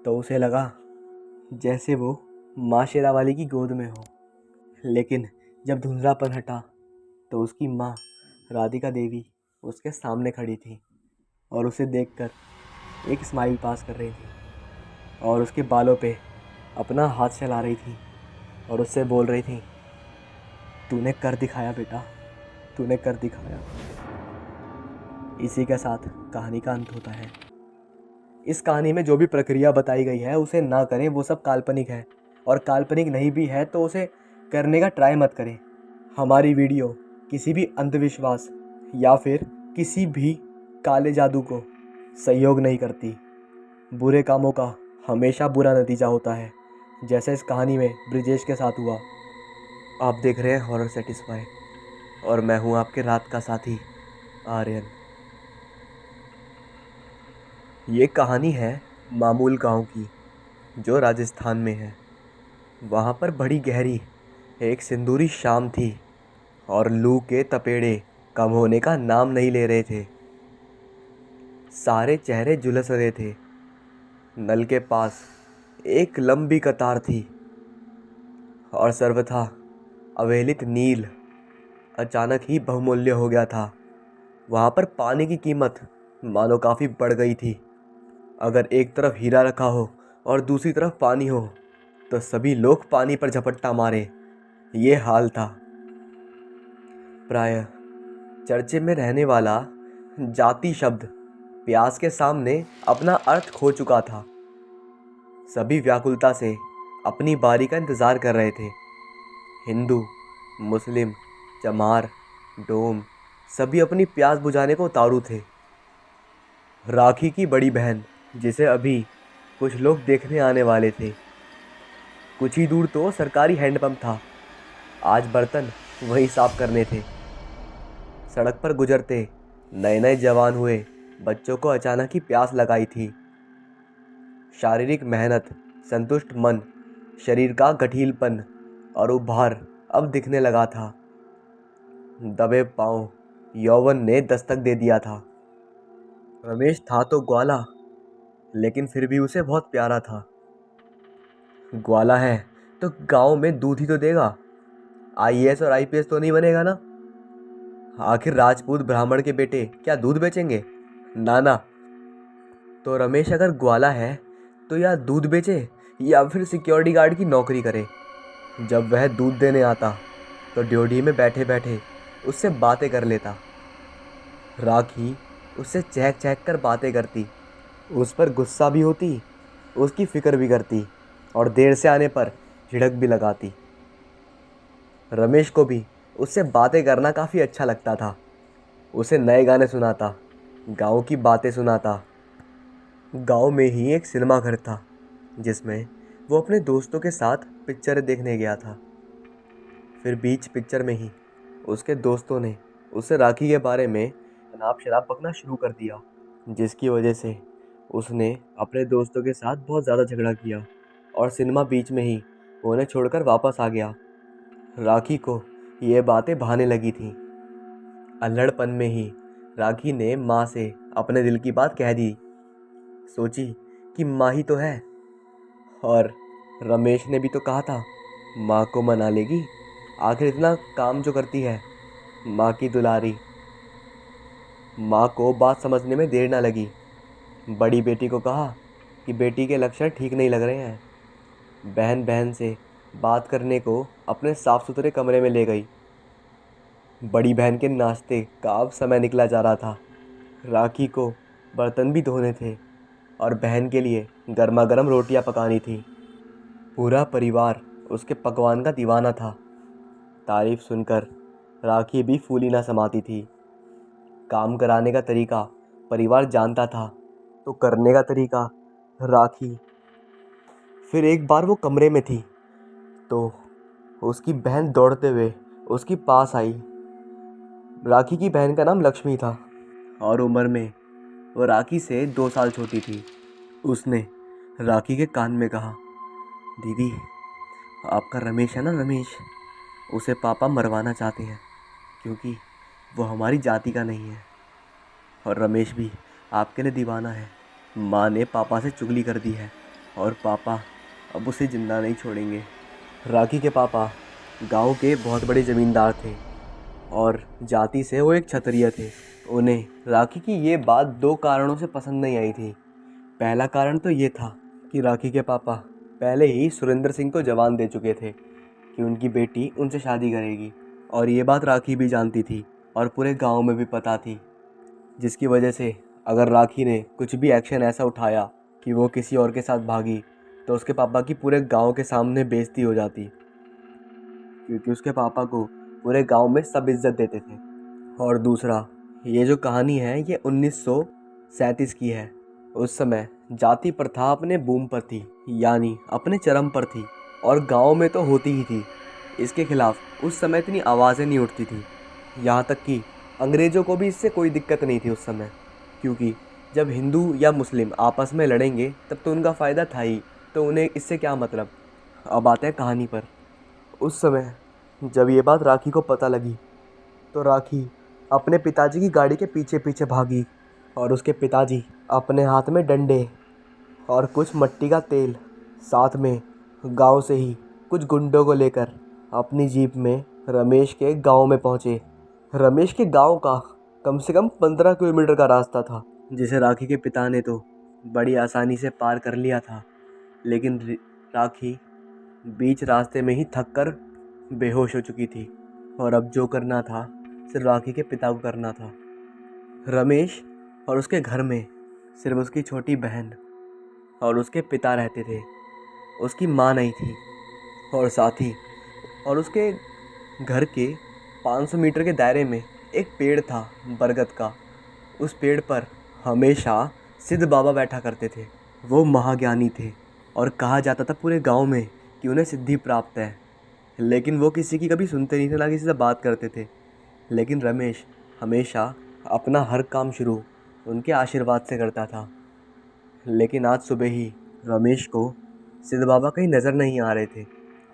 तो उसे लगा जैसे वो माँ शेरावाली की गोद में हो। लेकिन जब धुंधलापन हटा तो उसकी माँ राधिका देवी उसके सामने खड़ी थी और उसे देखकर एक स्माइल पास कर रही थी और उसके बालों पे अपना हाथ चला रही थी और उससे बोल रही थी, तूने कर दिखाया बेटा, तूने कर दिखाया। इसी के साथ कहानी का अंत होता है। इस कहानी में जो भी प्रक्रिया बताई गई है उसे ना करें, वो सब काल्पनिक है और काल्पनिक नहीं भी है तो उसे करने का ट्राई मत करें। हमारी वीडियो किसी भी अंधविश्वास या फिर किसी भी काले जादू को सहयोग नहीं करती। बुरे कामों का हमेशा बुरा नतीजा होता है, जैसे इस कहानी में ब्रिजेश के साथ हुआ। आप देख रहे हैं हॉरर सेटिस्फाई और मैं हूं आपके रात का साथी आर्यन। ये कहानी है मामूल गांव की, जो राजस्थान में है। वहाँ पर बड़ी गहरी एक सिंदूरी शाम थी और लू के तपेड़े कम होने का नाम नहीं ले रहे थे। सारे चेहरे झुलस रहे थे। नल के पास एक लंबी कतार थी और सर्वथा अवहेलित नील अचानक ही बहुमूल्य हो गया था। वहाँ पर पानी की कीमत मानो काफ़ी बढ़ गई थी। अगर एक तरफ हीरा रखा हो और दूसरी तरफ पानी हो तो सभी लोग पानी पर झपट्टा मारे, ये हाल था। प्रायः चर्चे में रहने वाला जाति शब्द प्यास के सामने अपना अर्थ खो चुका था। सभी व्याकुलता से अपनी बारी का इंतज़ार कर रहे थे। हिंदू, मुस्लिम, चमार, डोम सभी अपनी प्यास बुझाने को उतारू थे। राखी की बड़ी बहन, जिसे अभी कुछ लोग देखने आने वाले थे। कुछ ही दूर तो सरकारी हैंडपंप था। आज बर्तन वहीं साफ करने थे। सड़क पर गुजरते नए नए जवान हुए बच्चों को अचानक ही प्यास लगाई थी। शारीरिक मेहनत, संतुष्ट मन, शरीर का गठीलपन और उभार अब दिखने लगा था। दबे पांव यौवन ने दस्तक दे दिया था। रमेश था तो ग्वाला, लेकिन फिर भी उसे बहुत प्यारा था। ग्वाला है तो गांव में दूध ही तो देगा, आईएएस और आईपीएस तो नहीं बनेगा ना। आखिर राजपूत ब्राह्मण के बेटे क्या दूध बेचेंगे? ना ना। तो रमेश अगर ग्वाला है तो या दूध बेचे या फिर सिक्योरिटी गार्ड की नौकरी करे। जब वह दूध देने आता तो ड्योढ़ी में बैठे बैठे उससे बातें कर लेता। राखी उससे चहक चहक कर बातें करती, उस पर गुस्सा भी होती, उसकी फिक्र भी करती और देर से आने पर झिड़क भी लगाती। रमेश को भी उससे बातें करना काफ़ी अच्छा लगता था। उसे नए गाने सुनाता, गांव की बातें सुनाता। गांव में ही एक सिनेमा घर था जिसमें वो अपने दोस्तों के साथ पिक्चर देखने गया था। फिर बीच पिक्चर में ही उसके दोस्तों ने उसे राखी के बारे में अनाप शराब बकना शुरू कर दिया, जिसकी वजह से उसने अपने दोस्तों के साथ बहुत ज़्यादा झगड़ा किया और सिनेमा बीच में ही उन्हें छोड़कर वापस आ गया। राखी को ये बातें भाने लगी थीं। अल्हड़पन में ही राखी ने माँ से अपने दिल की बात कह दी। सोची कि माँ ही तो है, और रमेश ने भी तो कहा था माँ को मना लेगी, आखिर इतना काम जो करती है, माँ की दुलारी। माँ को बात समझने में देर ना लगी। बड़ी बेटी को कहा कि बेटी के लक्षण ठीक नहीं लग रहे हैं। बहन बहन से बात करने को अपने साफ सुथरे कमरे में ले गई। बड़ी बहन के नाश्ते का अब समय निकला जा रहा था। राखी को बर्तन भी धोने थे और बहन के लिए गर्मा गर्म रोटियां पकानी थी। पूरा परिवार उसके पकवान का दीवाना था। तारीफ सुनकर राखी भी फूली ना समाती थी। काम कराने का तरीका परिवार जानता था, तो करने का तरीका राखी। फिर एक बार वो कमरे में थी तो उसकी बहन दौड़ते हुए उसके पास आई। राखी की बहन का नाम लक्ष्मी था और उम्र में वो राखी से 2 साल छोटी थी। उसने राखी के कान में कहा, दीदी, आपका रमेश है ना, रमेश, उसे पापा मरवाना चाहते हैं क्योंकि वो हमारी जाति का नहीं है। और रमेश भी आपके लिए दीवाना है। माँ ने पापा से चुगली कर दी है और पापा अब उसे जिंदा नहीं छोड़ेंगे। राखी के पापा गांव के बहुत बड़े ज़मींदार थे और जाति से वो एक क्षत्रिय थे। उन्हें राखी की ये बात 2 कारणों से पसंद नहीं आई थी। पहला कारण तो ये था कि राखी के पापा पहले ही सुरेंद्र सिंह को जवान दे चुके थे कि उनकी बेटी उनसे शादी करेगी, और ये बात राखी भी जानती थी और पूरे गांव में भी पता थी, जिसकी वजह से अगर राखी ने कुछ भी एक्शन ऐसा उठाया कि वो किसी और के साथ भागी तो उसके पापा की पूरे गांव के सामने बेइज्जती हो जाती, क्योंकि उसके पापा को पूरे गांव में सब इज्जत देते थे। और दूसरा, ये जो कहानी है ये 1937 की है। उस समय जाति प्रथा अपने बूम पर थी, यानी अपने चरम पर थी, और गांव में तो होती ही थी। इसके खिलाफ उस समय इतनी आवाज़ें नहीं उठती थी। यहाँ तक कि अंग्रेज़ों को भी इससे कोई दिक्कत नहीं थी उस समय, क्योंकि जब हिंदू या मुस्लिम आपस में लड़ेंगे तब तो उनका फ़ायदा था ही, तो उन्हें इससे क्या मतलब। अब आते हैं कहानी पर। उस समय जब ये बात राखी को पता लगी तो राखी अपने पिताजी की गाड़ी के पीछे पीछे भागी, और उसके पिताजी अपने हाथ में डंडे और कुछ मिट्टी का तेल, साथ में गांव से ही कुछ गुंडों को लेकर अपनी जीप में रमेश के गांव में पहुंचे। रमेश के गांव का कम से कम 15 किलोमीटर का रास्ता था, जिसे राखी के पिता ने तो बड़ी आसानी से पार कर लिया था, लेकिन राखी बीच रास्ते में ही थक कर बेहोश हो चुकी थी और अब जो करना था सिर्फ राखी के पिता को करना था। रमेश और उसके घर में सिर्फ उसकी छोटी बहन और उसके पिता रहते थे। उसकी माँ नहीं थी। और साथ ही और उसके घर के 500 मीटर के दायरे में एक पेड़ था बरगद का। उस पेड़ पर हमेशा सिद्ध बाबा बैठा करते थे। वो महाज्ञानी थे और कहा जाता था पूरे गांव में कि उन्हें सिद्धि प्राप्त है। लेकिन वो किसी की कभी सुनते नहीं थे, ना किसी से बात करते थे। लेकिन रमेश हमेशा अपना हर काम शुरू उनके आशीर्वाद से करता था। लेकिन आज सुबह ही रमेश को सिद्ध बाबा कहीं नज़र नहीं आ रहे थे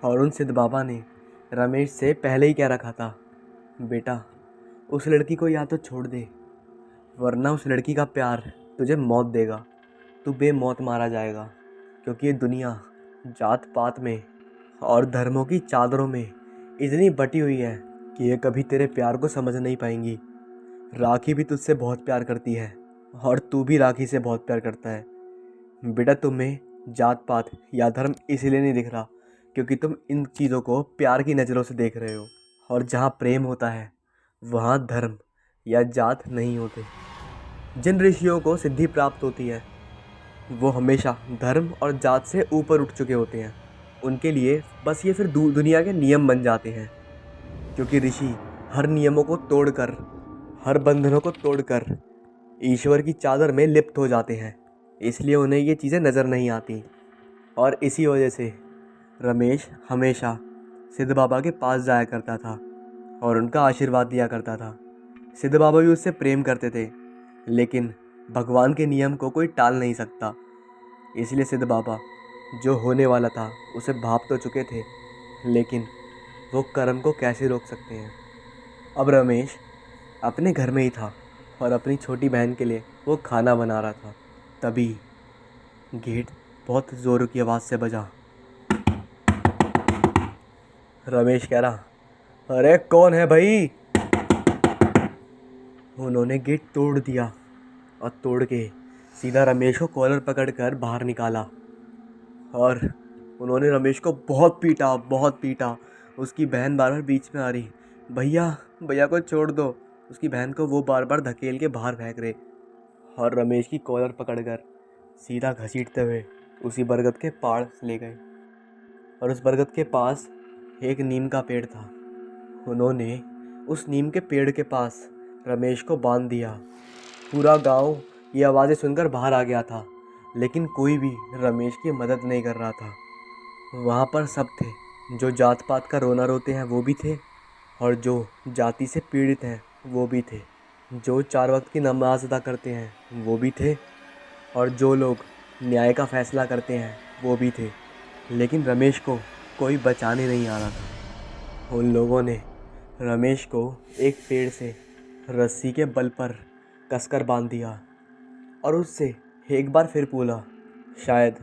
और उन सिद्ध बाबा ने रमेश से पहले ही कह रखा था, बेटा उस लड़की को या तो छोड़ दे, वरना उस लड़की का प्यार तुझे मौत देगा। तू बेमौत मारा जाएगा, क्योंकि ये दुनिया जात पात में और धर्मों की चादरों में इतनी बटी हुई है कि ये कभी तेरे प्यार को समझ नहीं पाएंगी। राखी भी तुझसे बहुत प्यार करती है और तू भी राखी से बहुत प्यार करता है। बेटा तुम्हें जात पात या धर्म इसीलिए नहीं दिख रहा क्योंकि तुम इन चीज़ों को प्यार की नज़रों से देख रहे हो। और जहाँ प्रेम होता है वहाँ धर्म या जात नहीं होते। जिन ऋषियों को सिद्धि प्राप्त होती है वो हमेशा धर्म और जात से ऊपर उठ चुके होते हैं। उनके लिए बस ये फिर दुनिया के नियम बन जाते हैं, क्योंकि ऋषि हर नियमों को तोड़कर, हर बंधनों को तोड़कर ईश्वर की चादर में लिप्त हो जाते हैं। इसलिए उन्हें ये चीज़ें नज़र नहीं आती। और इसी वजह से रमेश हमेशा सिद्ध बाबा के पास जाया करता था और उनका आशीर्वाद दिया करता था। सिद्ध बाबा भी उससे प्रेम करते थे, लेकिन भगवान के नियम को कोई टाल नहीं सकता। इसलिए सिद्ध बाबा जो होने वाला था उसे भाप तो चुके थे, लेकिन वो कर्म को कैसे रोक सकते हैं। अब रमेश अपने घर में ही था और अपनी छोटी बहन के लिए वो खाना बना रहा था। तभी गेट बहुत ज़ोर की आवाज़ से बजा। रमेश कह रहा, अरे कौन है भाई। उन्होंने गेट तोड़ दिया और तोड़ के सीधा रमेश को कॉलर पकड़कर बाहर निकाला और उन्होंने रमेश को बहुत पीटा। उसकी बहन बार बार बीच में आ रही, भैया को छोड़ दो। उसकी बहन को वो बार बार धकेल के बाहर फेंक रहे और रमेश की कॉलर पकड़कर सीधा घसीटते हुए उसी बरगद के पास ले गए। और उस बरगद के पास एक नीम का पेड़ था। उन्होंने उस नीम के पेड़ के पास रमेश को बांध दिया। पूरा गांव ये आवाज़ें सुनकर बाहर आ गया था, लेकिन कोई भी रमेश की मदद नहीं कर रहा था। वहाँ पर सब थे, जो जात पात का रोना रोते हैं वो भी थे, और जो जाति से पीड़ित हैं वो भी थे, जो 4 वक्त की नमाज अदा करते हैं वो भी थे, और जो लोग न्याय का फैसला करते हैं वो भी थे। लेकिन रमेश को कोई बचाने नहीं आ रहा था। उन लोगों ने रमेश को एक पेड़ से रस्सी के बल पर कसकर बांध दिया और उससे एक बार फिर बोला। शायद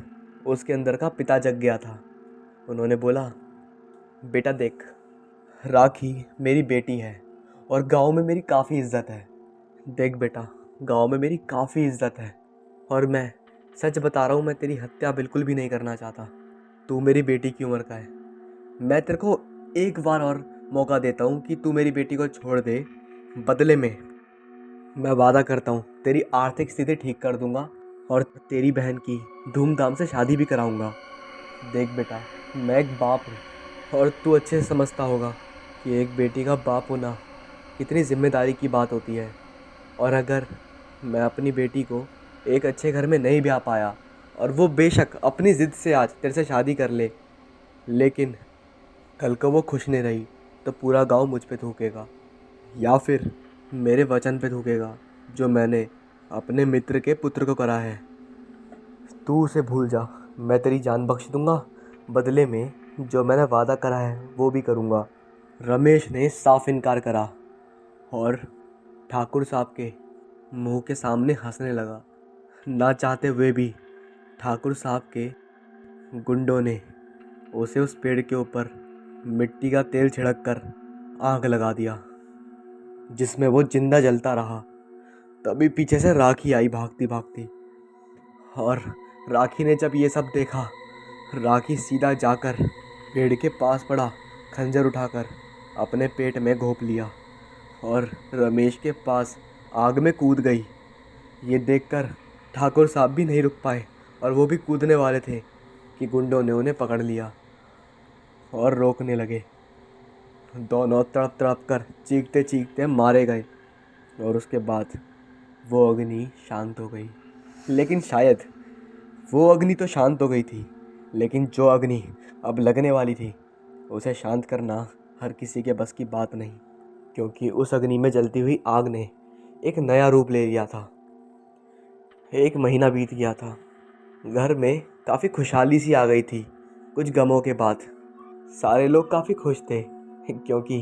उसके अंदर का पिता जग गया था। उन्होंने बोला, बेटा देख, राखी मेरी बेटी है और गांव में मेरी काफ़ी इज्जत है। देख बेटा, गांव में मेरी काफ़ी इज्जत है और मैं सच बता रहा हूँ, मैं तेरी हत्या बिल्कुल भी नहीं करना चाहता। तू मेरी बेटी की उम्र का है। मैं तेरे को एक बार और मौका देता हूँ कि तू मेरी बेटी को छोड़ दे। बदले में मैं वादा करता हूँ तेरी आर्थिक स्थिति ठीक कर दूंगा और तेरी बहन की धूमधाम से शादी भी कराऊंगा। देख बेटा, मैं एक बाप हूँ और तू अच्छे से समझता होगा कि एक बेटी का बाप होना कितनी जिम्मेदारी की बात होती है। और अगर मैं अपनी बेटी को एक अच्छे घर में नहीं ब्याह पाया और वो बेशक अपनी ज़िद से आज तेरे से शादी कर ले, लेकिन कल को वो खुश नहीं रही तो पूरा गांव मुझ पे थूकेगा या फिर मेरे वचन पे थूकेगा जो मैंने अपने मित्र के पुत्र को करा है। तू उसे भूल जा, मैं तेरी जान बख्श दूंगा। बदले में जो मैंने वादा करा है वो भी करूंगा। रमेश ने साफ इनकार करा और ठाकुर साहब के मुंह के सामने हंसने लगा। ना चाहते हुए भी ठाकुर साहब के गुंडों ने उसे उस पेड़ के ऊपर मिट्टी का तेल छिड़क कर आग लगा दिया, जिसमें वो जिंदा जलता रहा। तभी पीछे से राखी आई भागती भागती, और राखी ने जब ये सब देखा, राखी सीधा जाकर पेड़ के पास पड़ा, खंजर उठाकर अपने पेट में घोंप लिया और रमेश के पास आग में कूद गई। ये देखकर ठाकुर साहब भी नहीं रुक पाए और वो भी कूदने वाले थे कि गुंडों ने उन्हें पकड़ लिया और रोकने लगे। दोनों तड़प तड़प कर चीखते चीखते मारे गए और उसके बाद वो अग्नि शांत हो गई। लेकिन शायद वो अग्नि तो शांत हो गई थी, लेकिन जो अग्नि अब लगने वाली थी उसे शांत करना हर किसी के बस की बात नहीं, क्योंकि उस अग्नि में जलती हुई आग ने एक नया रूप ले लिया था। 1 महीना बीत गया था। घर में काफ़ी खुशहाली सी आ गई थी। कुछ गमों के बाद सारे लोग काफ़ी खुश थे क्योंकि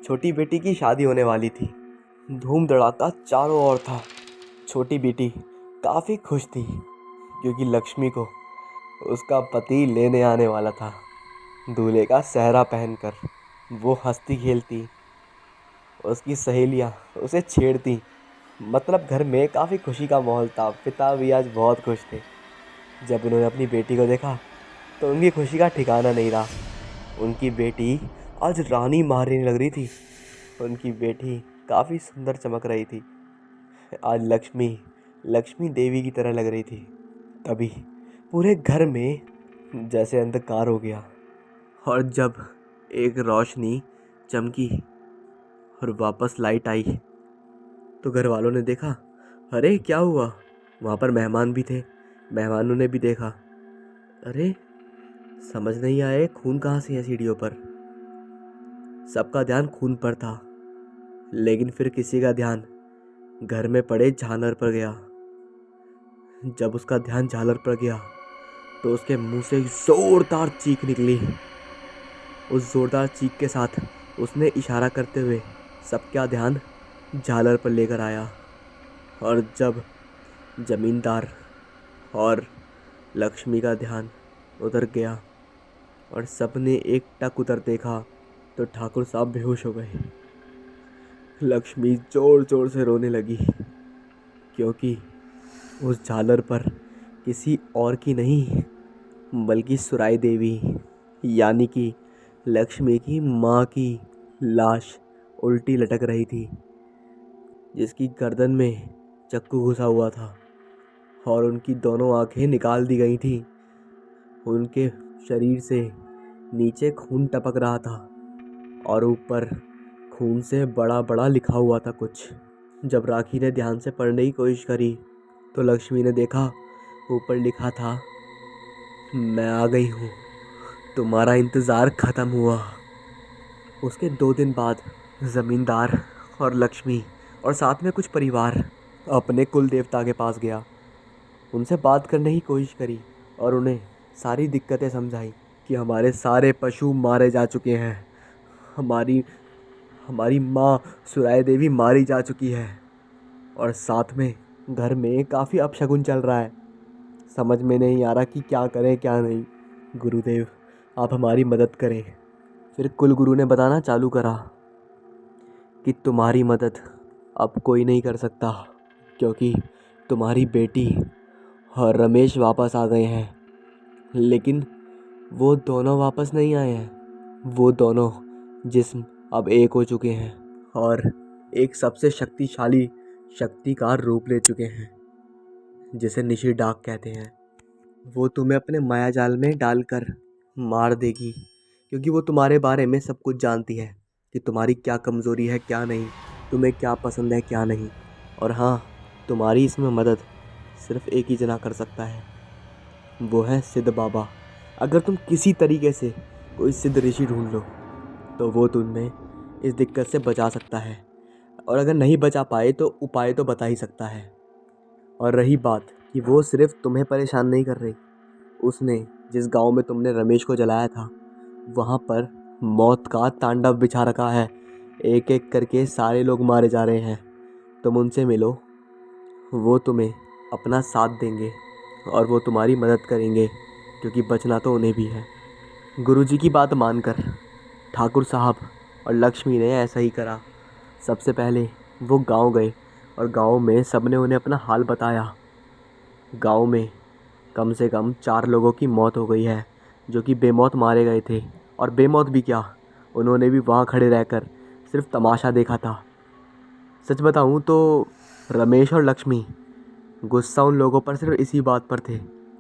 छोटी बेटी की शादी होने वाली थी। धूम धड़ाका चारों ओर था। छोटी बेटी काफ़ी खुश थी क्योंकि लक्ष्मी को उसका पति लेने आने वाला था। दूल्हे का सेहरा पहनकर वो हंसती खेलती, उसकी सहेलियां उसे छेड़ती। मतलब घर में काफ़ी खुशी का माहौल था। पिता भी आज बहुत खुश थे। जब उन्होंने अपनी बेटी को देखा तो उनकी खुशी का ठिकाना नहीं रहा। उनकी बेटी आज रानी महारानी लग रही थी। उनकी बेटी काफ़ी सुंदर चमक रही थी। आज लक्ष्मी देवी की तरह लग रही थी। तभी पूरे घर में जैसे अंधकार हो गया और जब एक रोशनी चमकी और वापस लाइट आई तो घर वालों ने देखा, अरे क्या हुआ। वहाँ पर मेहमान भी थे। मेहमानों ने भी देखा, अरे समझ नहीं आए खून कहाँ से है सीढ़ियों पर। सबका ध्यान खून पर था, लेकिन फिर किसी का ध्यान घर में पड़े झालर पर गया। जब उसका ध्यान झालर पर गया तो उसके मुंह से जोरदार चीख निकली। उस जोरदार चीख के साथ उसने इशारा करते हुए सबका ध्यान झालर पर लेकर आया। और जब जमींदार और लक्ष्मी का ध्यान उधर गया और सबने एक टक उधर देखा तो ठाकुर साहब बेहोश हो गए। लक्ष्मी जोर जोर से रोने लगी क्योंकि उस झालर पर किसी और की नहीं बल्कि सुराई देवी यानी कि लक्ष्मी की माँ की लाश उल्टी लटक रही थी, जिसकी गर्दन में चाकू घुसा हुआ था और उनकी दोनों आंखें निकाल दी गई थी। उनके शरीर से नीचे खून टपक रहा था और ऊपर खून से बड़ा बड़ा लिखा हुआ था कुछ। जब राखी ने ध्यान से पढ़ने की कोशिश करी तो लक्ष्मी ने देखा ऊपर लिखा था, मैं आ गई हूँ, तुम्हारा इंतज़ार ख़त्म हुआ। उसके 2 दिन बाद ज़मींदार और लक्ष्मी और साथ में कुछ परिवार अपने कुल देवता के पास गया। उनसे बात करने की कोशिश करी और उन्हें सारी दिक्कतें समझाई कि हमारे सारे पशु मारे जा चुके हैं, हमारी माँ सुराय देवी मारी जा चुकी है और साथ में घर में काफ़ी अपशगुन चल रहा है। समझ में नहीं आ रहा कि क्या करें क्या नहीं। गुरुदेव आप हमारी मदद करें। फिर कुल गुरु ने बताना चालू करा कि तुम्हारी मदद अब कोई नहीं कर सकता क्योंकि तुम्हारी बेटी और रमेश वापस आ गए हैं। लेकिन वो दोनों वापस नहीं आए हैं। वो दोनों जिस्म अब एक हो चुके हैं और एक सबसे शक्तिशाली शक्ति का रूप ले चुके हैं जिसे निशी डाक कहते हैं। वो तुम्हें अपने माया जाल में डालकर मार देगी क्योंकि वो तुम्हारे बारे में सब कुछ जानती है कि तुम्हारी क्या कमज़ोरी है क्या नहीं, तुम्हें क्या पसंद है क्या नहीं। और हाँ, तुम्हारी इसमें मदद सिर्फ एक ही जना कर सकता है, वो है सिद्ध बाबा। अगर तुम किसी तरीके से कोई सिद्ध ऋषि ढूंढ लो तो वो तुम्हें इस दिक्कत से बचा सकता है, और अगर नहीं बचा पाए तो उपाय तो बता ही सकता है। और रही बात कि वो सिर्फ तुम्हें परेशान नहीं कर रही, उसने जिस गांव में तुमने रमेश को जलाया था वहाँ पर मौत का तांडव बिछा रखा है। एक एक करके सारे लोग मारे जा रहे हैं। तुम उनसे मिलो, वो तुम्हें अपना साथ देंगे और वो तुम्हारी मदद करेंगे क्योंकि बचना तो उन्हें भी है। गुरुजी की बात मानकर ठाकुर साहब और लक्ष्मी ने ऐसा ही करा। सबसे पहले वो गांव गए और गांव में सबने उन्हें अपना हाल बताया। गांव में कम से कम 4 लोगों की मौत हो गई है जो कि बेमौत मारे गए थे। और बेमौत भी क्या, उन्होंने भी वहाँ खड़े रहकर सिर्फ तमाशा देखा था। सच बताऊँ तो रमेश और लक्ष्मी गुस्सा उन लोगों पर सिर्फ इसी बात पर थे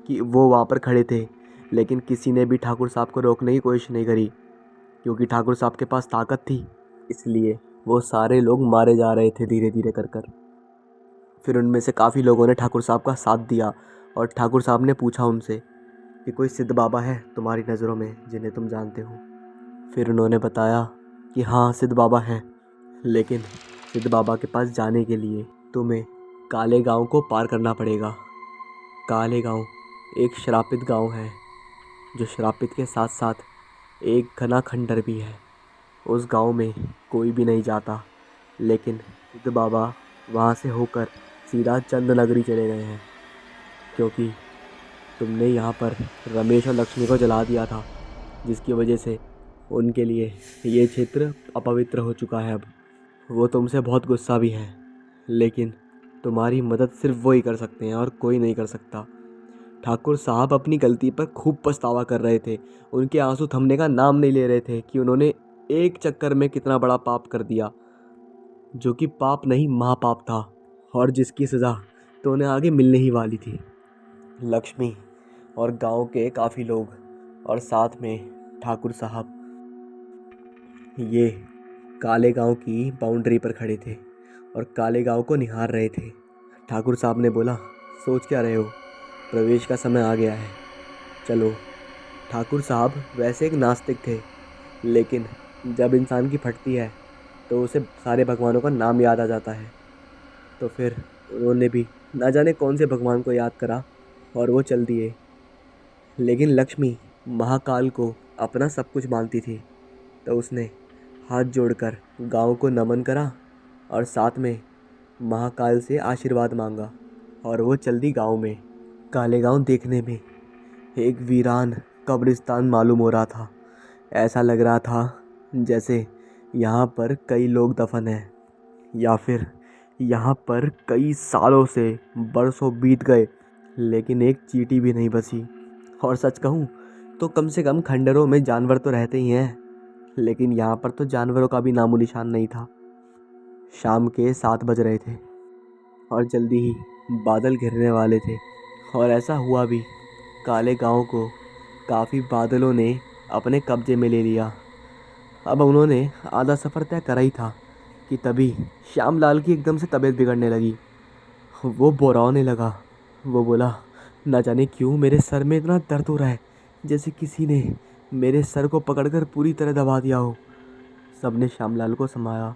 कि वो वहाँ पर खड़े थे, लेकिन किसी ने भी ठाकुर साहब को रोकने की कोशिश नहीं करी, क्योंकि ठाकुर साहब के पास ताकत थी। इसलिए वो सारे लोग मारे जा रहे थे धीरे धीरे कर कर। फिर उनमें से काफ़ी लोगों ने ठाकुर साहब का साथ दिया और ठाकुर साहब ने पूछा उनसे कि कोई सिद्ध बाबा है तुम्हारी नज़रों में जिन्हें तुम जानते हो। फिर उन्होंने बताया कि हाँ, सिद्ध बाबा हैं, लेकिन सिद्ध बाबा के पास जाने के लिए तुम्हें काले गांव को पार करना पड़ेगा। काले गांव एक श्रापित गांव है, जो श्रापित के साथ साथ एक घना खंडर भी है। उस गांव में कोई भी नहीं जाता, लेकिन सिद्ध बाबा वहाँ से होकर सीधा चंद नगरी चले गए हैं, क्योंकि तुमने यहाँ पर रमेश और लक्ष्मी को जला दिया था, जिसकी वजह से उनके लिए ये क्षेत्र अपवित्र हो चुका है। अब वो तुमसे बहुत गुस्सा भी है, लेकिन तुम्हारी मदद सिर्फ वो ही कर सकते हैं और कोई नहीं कर सकता। ठाकुर साहब अपनी गलती पर खूब पछतावा कर रहे थे। उनके आंसू थमने का नाम नहीं ले रहे थे कि उन्होंने एक चक्कर में कितना बड़ा पाप कर दिया, जो कि पाप नहीं महापाप था, और जिसकी सज़ा तो उन्हें आगे मिलने ही वाली थी। लक्ष्मी और गांव के काफ़ी लोग और साथ में ठाकुर साहब ये काले गांव की बाउंड्री पर खड़े थे और काले गांव को निहार रहे थे। ठाकुर साहब ने बोला, सोच क्या रहे हो, प्रवेश का समय आ गया है, चलो। ठाकुर साहब वैसे एक नास्तिक थे, लेकिन जब इंसान की फटती है तो उसे सारे भगवानों का नाम याद आ जाता है। तो फिर उन्होंने भी ना जाने कौन से भगवान को याद करा और वो चल दिए। लेकिन लक्ष्मी महाकाल को अपना सब कुछ मानती थी, तो उसने हाथ जोड़कर गांव को नमन करा और साथ में महाकाल से आशीर्वाद मांगा, और वो चल दी गांव में। काले गांव देखने में एक वीरान कब्रिस्तान मालूम हो रहा था। ऐसा लग रहा था जैसे यहाँ पर कई लोग दफन हैं, या फिर यहाँ पर कई सालों से बरसों बीत गए, लेकिन एक चींटी भी नहीं बची। और सच कहूँ तो कम से कम खंडरों में जानवर तो रहते ही हैं, लेकिन यहाँ पर तो जानवरों का भी नामो निशान नहीं था। शाम के 7 बज रहे थे और जल्दी ही बादल घिरने वाले थे, और ऐसा हुआ भी। काले गांव को काफ़ी बादलों ने अपने कब्जे में ले लिया। अब उन्होंने आधा सफ़र तय करा ही था कि तभी श्यामलाल की एकदम से तबीयत बिगड़ने लगी। वो बोराने लगा। वो बोला, ना जाने क्यों मेरे सर में इतना दर्द हो रहा है, जैसे किसी ने मेरे सर को पकड़कर पूरी तरह दबा दिया हो। सबने श्यामलाल को समाया,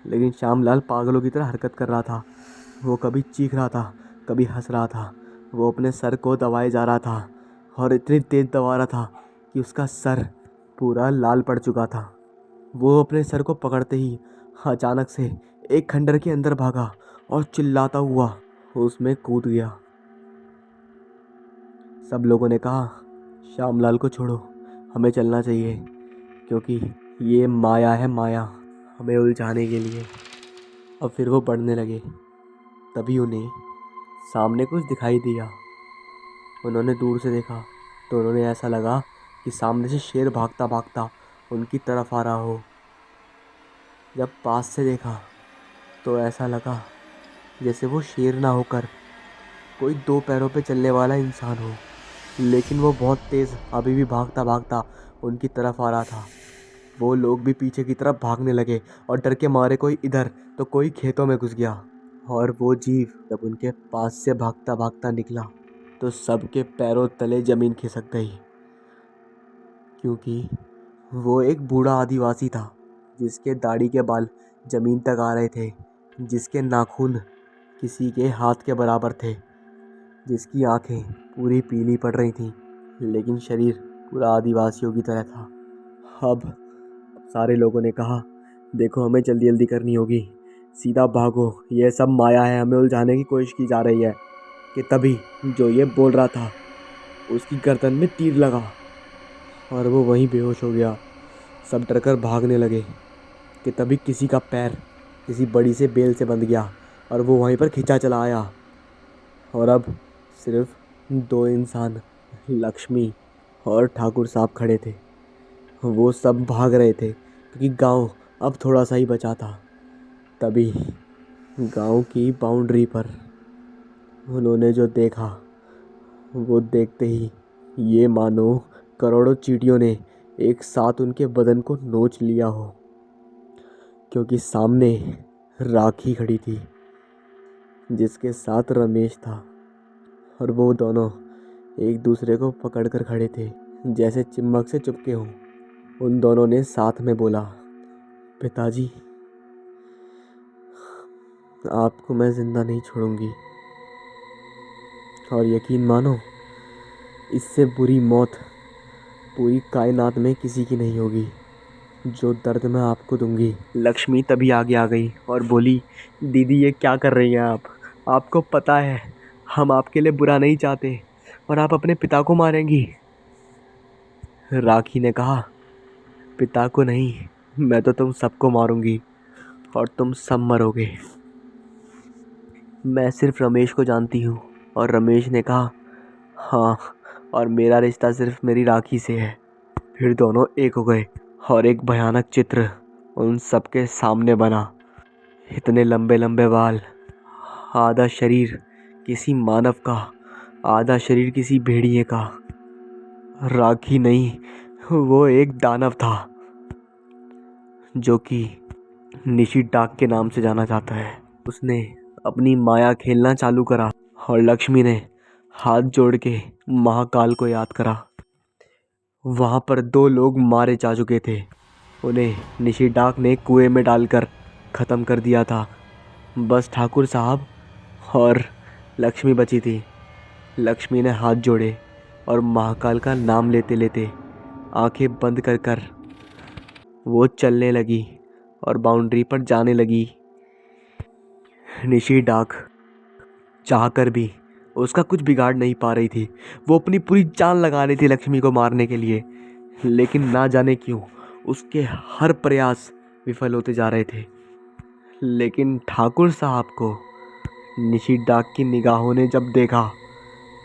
लेकिन श्यामलाल पागलों की तरह हरकत कर रहा था। वो कभी चीख रहा था, कभी हंस रहा था। वो अपने सर को दबाए जा रहा था और इतनी तेज़ दबा रहा था कि उसका सर पूरा लाल पड़ चुका था। वो अपने सर को पकड़ते ही अचानक से एक खंडर के अंदर भागा और चिल्लाता हुआ उसमें कूद गया। सब लोगों ने कहा, श्यामलाल को छोड़ो, हमें चलना चाहिए, क्योंकि ये माया है, माया हमें उलझाने के लिए। अब फिर वो बढ़ने लगे। तभी उन्हें सामने कुछ दिखाई दिया। उन्होंने दूर से देखा तो उन्होंने ऐसा लगा कि सामने से शेर भागता भागता उनकी तरफ आ रहा हो। जब पास से देखा तो ऐसा लगा जैसे वो शेर ना होकर कोई 2 पैरों पे चलने वाला इंसान हो, लेकिन वो बहुत तेज़ अभी भी भागता भागता उनकी तरफ आ रहा था। वो लोग भी पीछे की तरफ भागने लगे और डर के मारे कोई इधर तो कोई खेतों में घुस गया। और वो जीव जब उनके पास से भागता भागता निकला तो सबके पैरों तले ज़मीन खिसक गई, क्योंकि वो एक बूढ़ा आदिवासी था जिसके दाढ़ी के बाल ज़मीन तक आ रहे थे, जिसके नाखून किसी के हाथ के बराबर थे, जिसकी आंखें पूरी पीली पड़ रही थीं, लेकिन शरीर पूरा आदिवासियों की तरह था। अब सारे लोगों ने कहा, देखो हमें जल्दी जल्दी करनी होगी, सीधा भागो, ये सब माया है, हमें उलझाने की कोशिश की जा रही है। कि तभी जो ये बोल रहा था उसकी गर्दन में तीर लगा और वो वहीं बेहोश हो गया। सब डरकर भागने लगे कि तभी किसी का पैर किसी बड़ी से बेल से बंध गया और वो वहीं पर खिंचा चला आया। और अब सिर्फ 2 इंसान, लक्ष्मी और ठाकुर साहब खड़े थे। वो सब भाग रहे थे क्योंकि गांव अब थोड़ा सा ही बचा था। तभी गांव की बाउंड्री पर उन्होंने जो देखा, वो देखते ही ये मानो करोड़ों चींटियों ने एक साथ उनके बदन को नोच लिया हो। क्योंकि सामने राखी खड़ी थी, जिसके साथ रमेश था, और वो दोनों एक दूसरे को पकड़कर खड़े थे, जैसे चिम्मक से चिपके हों। उन दोनों ने साथ में बोला, पिताजी, आपको मैं जिंदा नहीं छोड़ूंगी, और यकीन मानो, इससे बुरी मौत पूरी कायनात में किसी की नहीं होगी, जो दर्द मैं आपको दूंगी। लक्ष्मी तभी आगे आ गई और बोली, दीदी ये क्या कर रही हैं आप? आपको पता है हम आपके लिए बुरा नहीं चाहते, और आप अपने पिता को मारेंगी। राखी ने कहा, पिता को नहीं, मैं तो तुम सबको मारूंगी और तुम सब मरोगे। मैं सिर्फ रमेश को जानती हूँ। और रमेश ने कहा, हाँ, और मेरा रिश्ता सिर्फ मेरी राखी से है। फिर दोनों एक हो गए और एक भयानक चित्र उन सबके सामने बना। इतने लंबे लंबे बाल, आधा शरीर किसी मानव का, आधा शरीर किसी भेड़िए का। राखी नहीं, वो एक दानव था, जो कि निशिडाक के नाम से जाना जाता है। उसने अपनी माया खेलना चालू करा और लक्ष्मी ने हाथ जोड़ के महाकाल को याद करा। वहाँ पर 2 लोग मारे जा चुके थे। उन्हें निशिडाक ने कुएं में डालकर ख़त्म कर दिया था। बस ठाकुर साहब और लक्ष्मी बची थी। लक्ष्मी ने हाथ जोड़े और महाकाल का नाम लेते लेते आंखें बंद कर कर वो चलने लगी और बाउंड्री पर जाने लगी। निशिडाक चाहकर भी उसका कुछ बिगाड़ नहीं पा रही थी। वो अपनी पूरी जान लगा रही थी लक्ष्मी को मारने के लिए, लेकिन ना जाने क्यों उसके हर प्रयास विफल होते जा रहे थे। लेकिन ठाकुर साहब को निशिडाक की निगाहों ने जब देखा,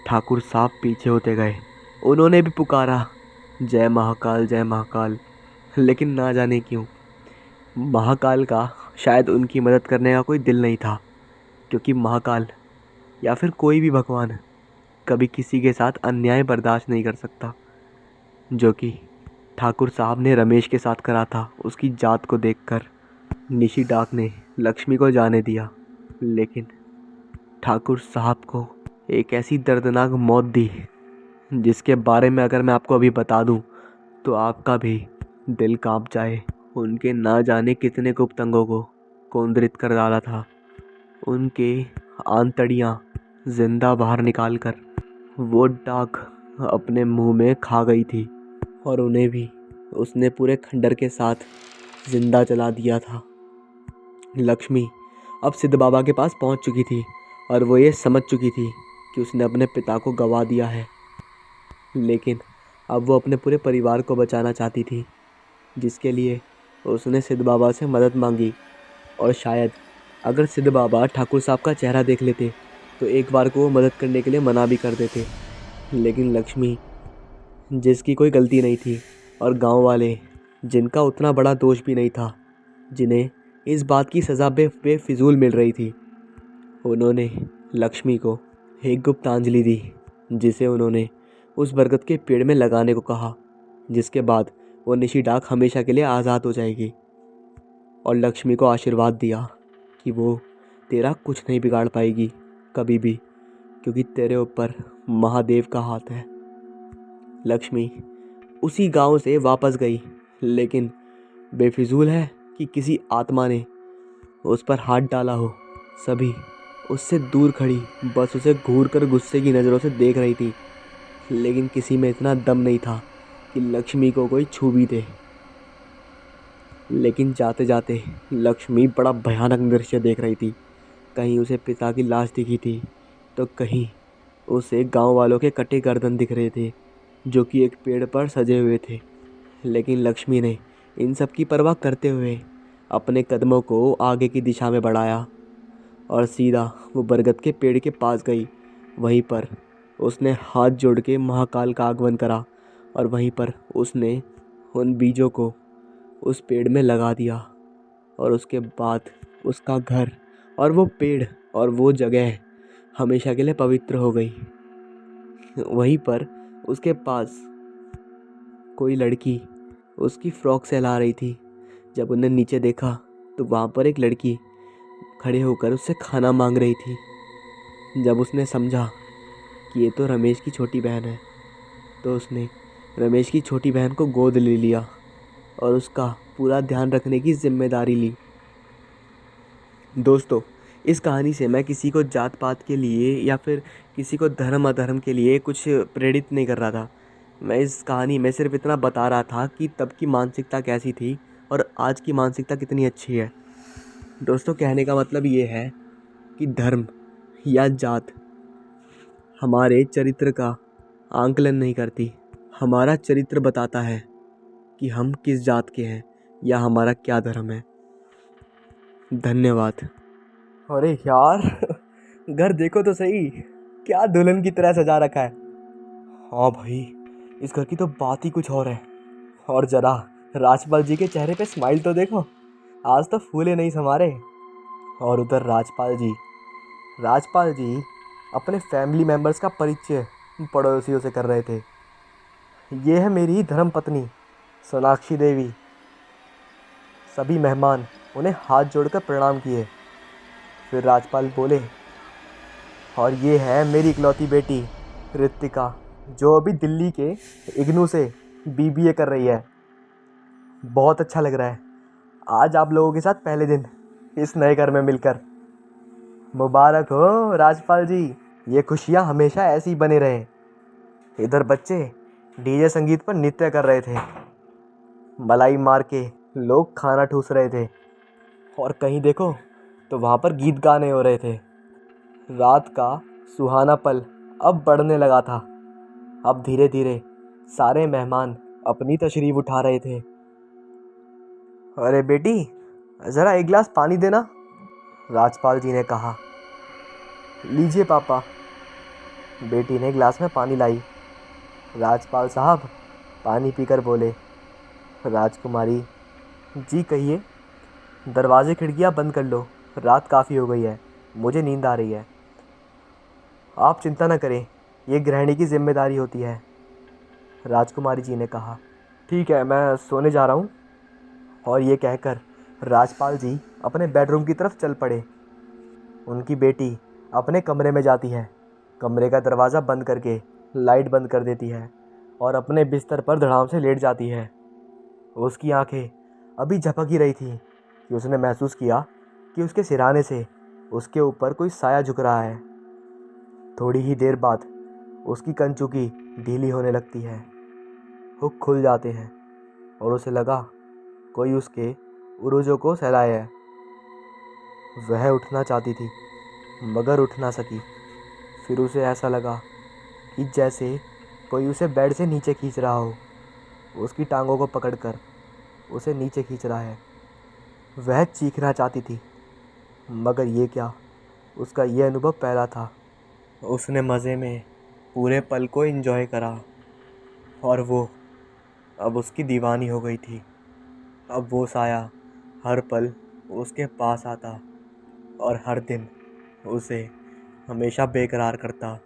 ठाकुर साहब पीछे होते गए। उन्होंने भी पुकारा, जय महाकाल, जय महाकाल। लेकिन ना जाने क्यों महाकाल का शायद उनकी मदद करने का कोई दिल नहीं था। क्योंकि महाकाल या फिर कोई भी भगवान कभी किसी के साथ अन्याय बर्दाश्त नहीं कर सकता, जो कि ठाकुर साहब ने रमेश के साथ करा था। उसकी जात को देखकर निशिडाक ने लक्ष्मी को जाने दिया, लेकिन ठाकुर साहब को एक ऐसी दर्दनाक मौत दी, जिसके बारे में अगर मैं आपको अभी बता दूं तो आपका भी दिल कांप जाए। उनके ना जाने कितने गुप्त अंगों को कोंदरित कर डाला था। उनके आंतड़ियाँ जिंदा बाहर निकालकर वो डाक अपने मुंह में खा गई थी, और उन्हें भी उसने पूरे खंडर के साथ जिंदा जला दिया था। लक्ष्मी अब सिद्ध बाबा के पास पहुंच चुकी थी और वो ये समझ चुकी थी कि उसने अपने पिता को गंवा दिया है, लेकिन अब वो अपने पूरे परिवार को बचाना चाहती थी, जिसके लिए उसने सिद्ध बाबा से मदद मांगी। और शायद अगर सिद्ध बाबा ठाकुर साहब का चेहरा देख लेते तो एक बार को वो मदद करने के लिए मना भी कर देते। लेकिन लक्ष्मी, जिसकी कोई गलती नहीं थी, और गांव वाले जिनका उतना बड़ा दोष भी नहीं था, जिन्हें इस बात की सज़ा बेफिजूल मिल रही थी, उन्होंने लक्ष्मी को एक गुप्तांजलि दी, जिसे उन्होंने उस बरगद के पेड़ में लगाने को कहा, जिसके बाद वो निशिडाक हमेशा के लिए आज़ाद हो जाएगी। और लक्ष्मी को आशीर्वाद दिया कि वो तेरा कुछ नहीं बिगाड़ पाएगी कभी भी, क्योंकि तेरे ऊपर महादेव का हाथ है। लक्ष्मी उसी गांव से वापस गई, लेकिन बेफिजूल है कि किसी आत्मा ने उस पर हाथ डाला हो। सभी उससे दूर खड़ी बस उसे घूर कर गुस्से की नज़रों से देख रही थी, लेकिन किसी में इतना दम नहीं था कि लक्ष्मी को कोई छू भी दे। लेकिन जाते जाते लक्ष्मी बड़ा भयानक दृश्य देख रही थी। कहीं उसे पिता की लाश दिखी थी, तो कहीं उसे गांव वालों के कटे गर्दन दिख रहे थे, जो कि एक पेड़ पर सजे हुए थे। लेकिन लक्ष्मी ने इन सब की परवाह करते हुए अपने कदमों को आगे की दिशा में बढ़ाया और सीधा वो बरगद के पेड़ के पास गई। वहीं पर उसने हाथ जोड़ के महाकाल का आगमन करा, और वहीं पर उसने उन बीजों को उस पेड़ में लगा दिया। और उसके बाद उसका घर और वो पेड़ और वो जगह हमेशा के लिए पवित्र हो गई। वहीं पर उसके पास कोई लड़की उसकी फ्रॉक सहला रही थी। जब उन्हें नीचे देखा तो वहाँ पर एक लड़की खड़े होकर उससे खाना मांग रही थी। जब उसने समझा कि ये तो रमेश की छोटी बहन है, तो उसने रमेश की छोटी बहन को गोद ले लिया और उसका पूरा ध्यान रखने की जिम्मेदारी ली। दोस्तों, इस कहानी से मैं किसी को जात पात के लिए या फिर किसी को धर्म अधर्म के लिए कुछ प्रेरित नहीं कर रहा था। मैं इस कहानी में सिर्फ इतना बता रहा था कि तब की मानसिकता कैसी थी और आज की मानसिकता कितनी अच्छी है। दोस्तों, कहने का मतलब ये है कि धर्म या जात हमारे चरित्र का आंकलन नहीं करती। हमारा चरित्र बताता है कि हम किस जात के हैं या हमारा क्या धर्म है। धन्यवाद। अरे यार, घर देखो तो सही, क्या दुल्हन की तरह सजा रखा है। हाँ भाई, इस घर की तो बात ही कुछ और है। और जरा राजपाल जी के चेहरे पे स्माइल तो देखो, आज तो फूले नहीं समा रहे। और उधर राजपाल जी अपने फैमिली मेंबर्स का परिचय पड़ोसियों से कर रहे थे। ये है मेरी धर्म पत्नी सोनाक्षी देवी। सभी मेहमान उन्हें हाथ जोड़कर प्रणाम किए। फिर राजपाल बोले, और ये है मेरी इकलौती बेटी ऋतिका, जो अभी दिल्ली के इग्नू से बीबीए कर रही है। बहुत अच्छा लग रहा है आज आप लोगों के साथ पहले दिन इस नए घर में मिलकर। मुबारक हो राजपाल जी, ये खुशियाँ हमेशा ऐसी ही बने रहें। इधर बच्चे डीजे संगीत पर नृत्य कर रहे थे, मलाई मार के लोग खाना ठूस रहे थे, और कहीं देखो तो वहाँ पर गीत गाने हो रहे थे। रात का सुहाना पल अब बढ़ने लगा था। अब धीरे धीरे सारे मेहमान अपनी तशरीफ उठा रहे थे। अरे बेटी, ज़रा एक गिलास पानी देना, राजपाल जी ने कहा। लीजिए पापा। बेटी ने गिलास में पानी लाई। राजपाल साहब पानी पीकर बोले, राजकुमारी जी कहिए। दरवाजे खिड़कियां बंद कर लो, रात काफ़ी हो गई है, मुझे नींद आ रही है। आप चिंता न करें, ये गृहिणी की जिम्मेदारी होती है, राजकुमारी जी ने कहा। ठीक है, मैं सोने जा रहा हूँ। और ये कहकर राजपाल जी अपने बेडरूम की तरफ चल पड़े। उनकी बेटी अपने कमरे में जाती है, कमरे का दरवाज़ा बंद करके लाइट बंद कर देती है और अपने बिस्तर पर धड़ाम से लेट जाती है। उसकी आंखें अभी झपक ही रही थी कि उसने महसूस किया कि उसके सिरहाने से उसके ऊपर कोई साया झुक रहा है। थोड़ी ही देर बाद उसकी कंचुकी ढीली होने लगती है, हुक खुल जाते हैं और उसे लगा कोई उसके उरोजों को सहलाए है। वह उठना चाहती थी मगर उठ ना सकी। फिर उसे ऐसा लगा कि जैसे कोई उसे बेड से नीचे खींच रहा हो, उसकी टांगों को पकड़कर उसे नीचे खींच रहा है। वह चीखना चाहती थी मगर ये क्या, उसका ये अनुभव पहला था। उसने मज़े में पूरे पल को एंजॉय करा और वो अब उसकी दीवानी हो गई थी। अब वो साया हर पल उसके पास आता और हर दिन उसे हमेशा बेकरार करता।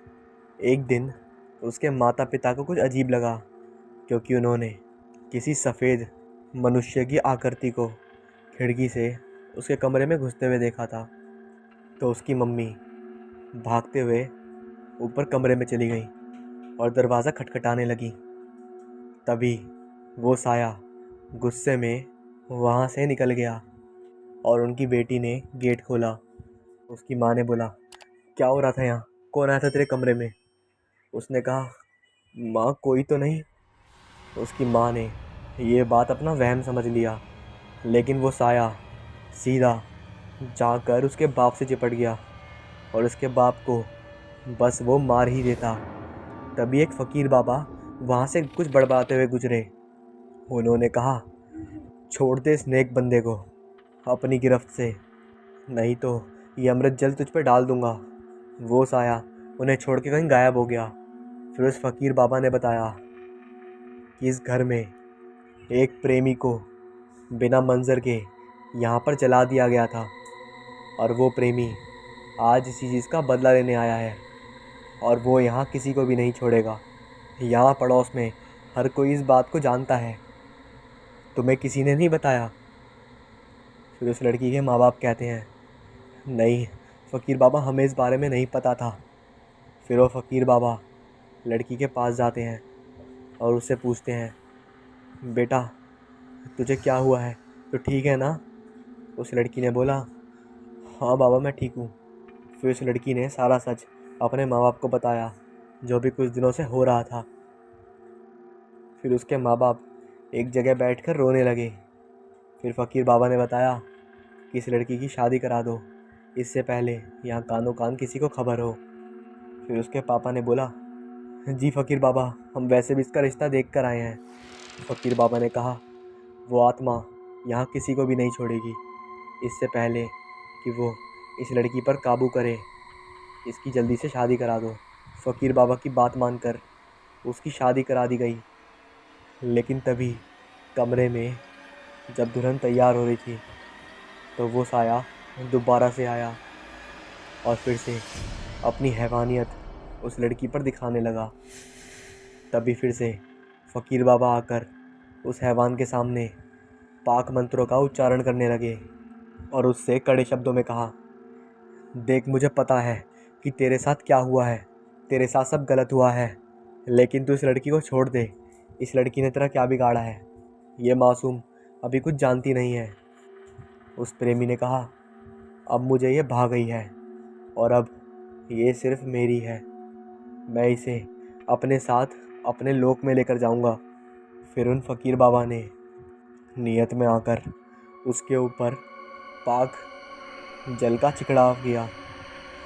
एक दिन उसके माता पिता को कुछ अजीब लगा, क्योंकि उन्होंने किसी सफ़ेद मनुष्य की आकृति को खिड़की से उसके कमरे में घुसते हुए देखा था। तो उसकी मम्मी भागते हुए ऊपर कमरे में चली गई और दरवाज़ा खटखटाने लगी। तभी वो साया गुस्से में वहाँ से निकल गया और उनकी बेटी ने गेट खोला। उसकी माँ ने बोला, क्या हो रहा था यहाँ, कौन आया था तेरे कमरे में? उसने कहा, माँ कोई तो नहीं। उसकी माँ ने ये बात अपना वहम समझ लिया, लेकिन वो साया सीधा जाकर उसके बाप से चिपट गया और उसके बाप को बस वो मार ही देता। तभी एक फ़कीर बाबा वहाँ से कुछ बड़बड़ाते हुए गुजरे। उन्होंने कहा, छोड़ दे स्नेक बंदे को अपनी गिरफ्त से, नहीं तो ये अमृत जल तुझ पे डाल दूंगा। वो साया उन्हें छोड़ के कहीं गायब हो गया। फिर उस फ़कीर बाबा ने बताया कि इस घर में एक प्रेमी को बिना मंजर के यहाँ पर जला दिया गया था। और वो प्रेमी आज इसी चीज़ का बदला लेने आया है और वो यहाँ किसी को भी नहीं छोड़ेगा। यहाँ पड़ोस में हर कोई इस बात को जानता है। तुम्हें किसी ने नहीं बताया? फिर उस लड़की के माँ बाप कहते हैं, नहीं फ़कीर बाबा, हमें इस बारे में नहीं पता था। फिर वो फ़कीर बाबा लड़की के पास जाते हैं और उससे पूछते हैं, बेटा तुझे क्या हुआ है, तो ठीक है ना? उस लड़की ने बोला, हाँ बाबा मैं ठीक हूँ। फिर उस लड़की ने सारा सच अपने माँ बाप को बताया, जो भी कुछ दिनों से हो रहा था। फिर उसके माँ बाप एक जगह बैठकर रोने लगे। फिर फ़कीर बाबा ने बताया कि इस लड़की की शादी करा दो, इससे पहले यहाँ कानो कान किसी को खबर हो। फिर उसके पापा ने बोला, जी फ़कीर बाबा, हम वैसे भी इसका रिश्ता देख कर आए हैं। फ़कीर बाबा ने कहा, वो आत्मा यहाँ किसी को भी नहीं छोड़ेगी। इससे पहले कि वो इस लड़की पर काबू करे, इसकी जल्दी से शादी करा दो। फ़कीर बाबा की बात मानकर उसकी शादी करा दी गई। लेकिन तभी कमरे में जब दुल्हन तैयार हो रही थी तो वो साया दोबारा से आया और फिर से अपनी हैवानियत उस लड़की पर दिखाने लगा। तभी फिर से फ़कीर बाबा आकर उस हैवान के सामने पाक मंत्रों का उच्चारण करने लगे और उससे कड़े शब्दों में कहा, देख मुझे पता है कि तेरे साथ क्या हुआ है, तेरे साथ सब गलत हुआ है, लेकिन तू इस लड़की को छोड़ दे। इस लड़की ने तेरा क्या बिगाड़ा है? ये मासूम अभी कुछ जानती नहीं है। उस प्रेमी ने कहा, अब मुझे ये भा गई है और अब ये सिर्फ मेरी है। मैं इसे अपने साथ अपने लोक में लेकर जाऊंगा। फिर उन फ़कीर बाबा ने नियत में आकर उसके ऊपर पाक जल का छिड़काव किया,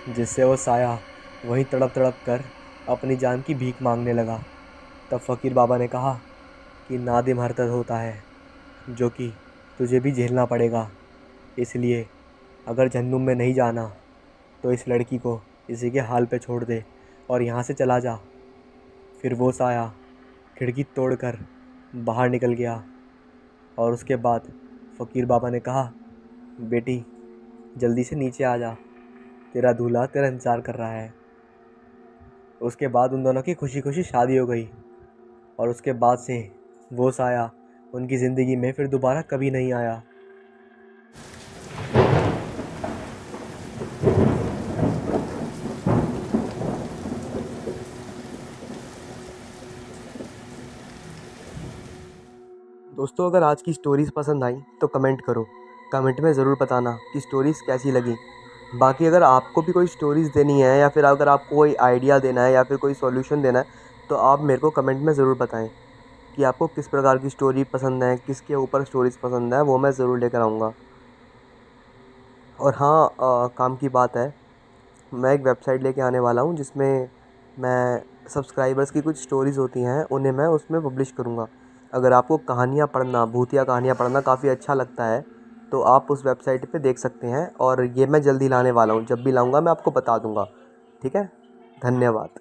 जिससे वो साया वहीं तड़प तड़प कर अपनी जान की भीख मांगने लगा। तब फ़कीर बाबा ने कहा कि नादिम हरकत होता है जो कि तुझे भी झेलना पड़ेगा, इसलिए अगर जहन्नुम में नहीं जाना तो इस लड़की को इसी के हाल पे छोड़ दे और यहाँ से चला जा। फिर वो साया खिड़की तोड़कर बाहर निकल गया और उसके बाद फ़कीर बाबा ने कहा, बेटी जल्दी से नीचे आ जा, तेरा दूल्हा तेरा इंतज़ार कर रहा है। उसके बाद उन दोनों की खुशी खुशी शादी हो गई और उसके बाद से वो साया उनकी ज़िंदगी में फिर दोबारा कभी नहीं आया। दोस्तों अगर आज की स्टोरीज़ पसंद आई तो कमेंट करो, कमेंट में ज़रूर बताना कि स्टोरीज़ कैसी लगी। बाकी अगर आपको भी कोई स्टोरीज़ देनी है या फिर अगर आपको कोई आइडिया देना है या फिर कोई सॉल्यूशन देना है तो आप मेरे को कमेंट में ज़रूर बताएं कि आपको किस प्रकार की स्टोरी पसंद है, किसके ऊपर स्टोरीज़ पसंद है, वो मैं ज़रूर लेकर आऊँगा। और हाँ, काम की बात है, मैं एक वेबसाइट लेके आने वाला हूँ जिसमें मैं सब्सक्राइबर्स की कुछ स्टोरीज़ होती हैं उन्हें मैं उसमें पब्लिश करूँगा। अगर आपको कहानियाँ पढ़ना, भूतिया कहानियाँ पढ़ना काफ़ी अच्छा लगता है तो आप उस वेबसाइट पे देख सकते हैं और ये मैं जल्दी लाने वाला हूँ। जब भी लाऊँगा मैं आपको बता दूँगा। ठीक है, धन्यवाद।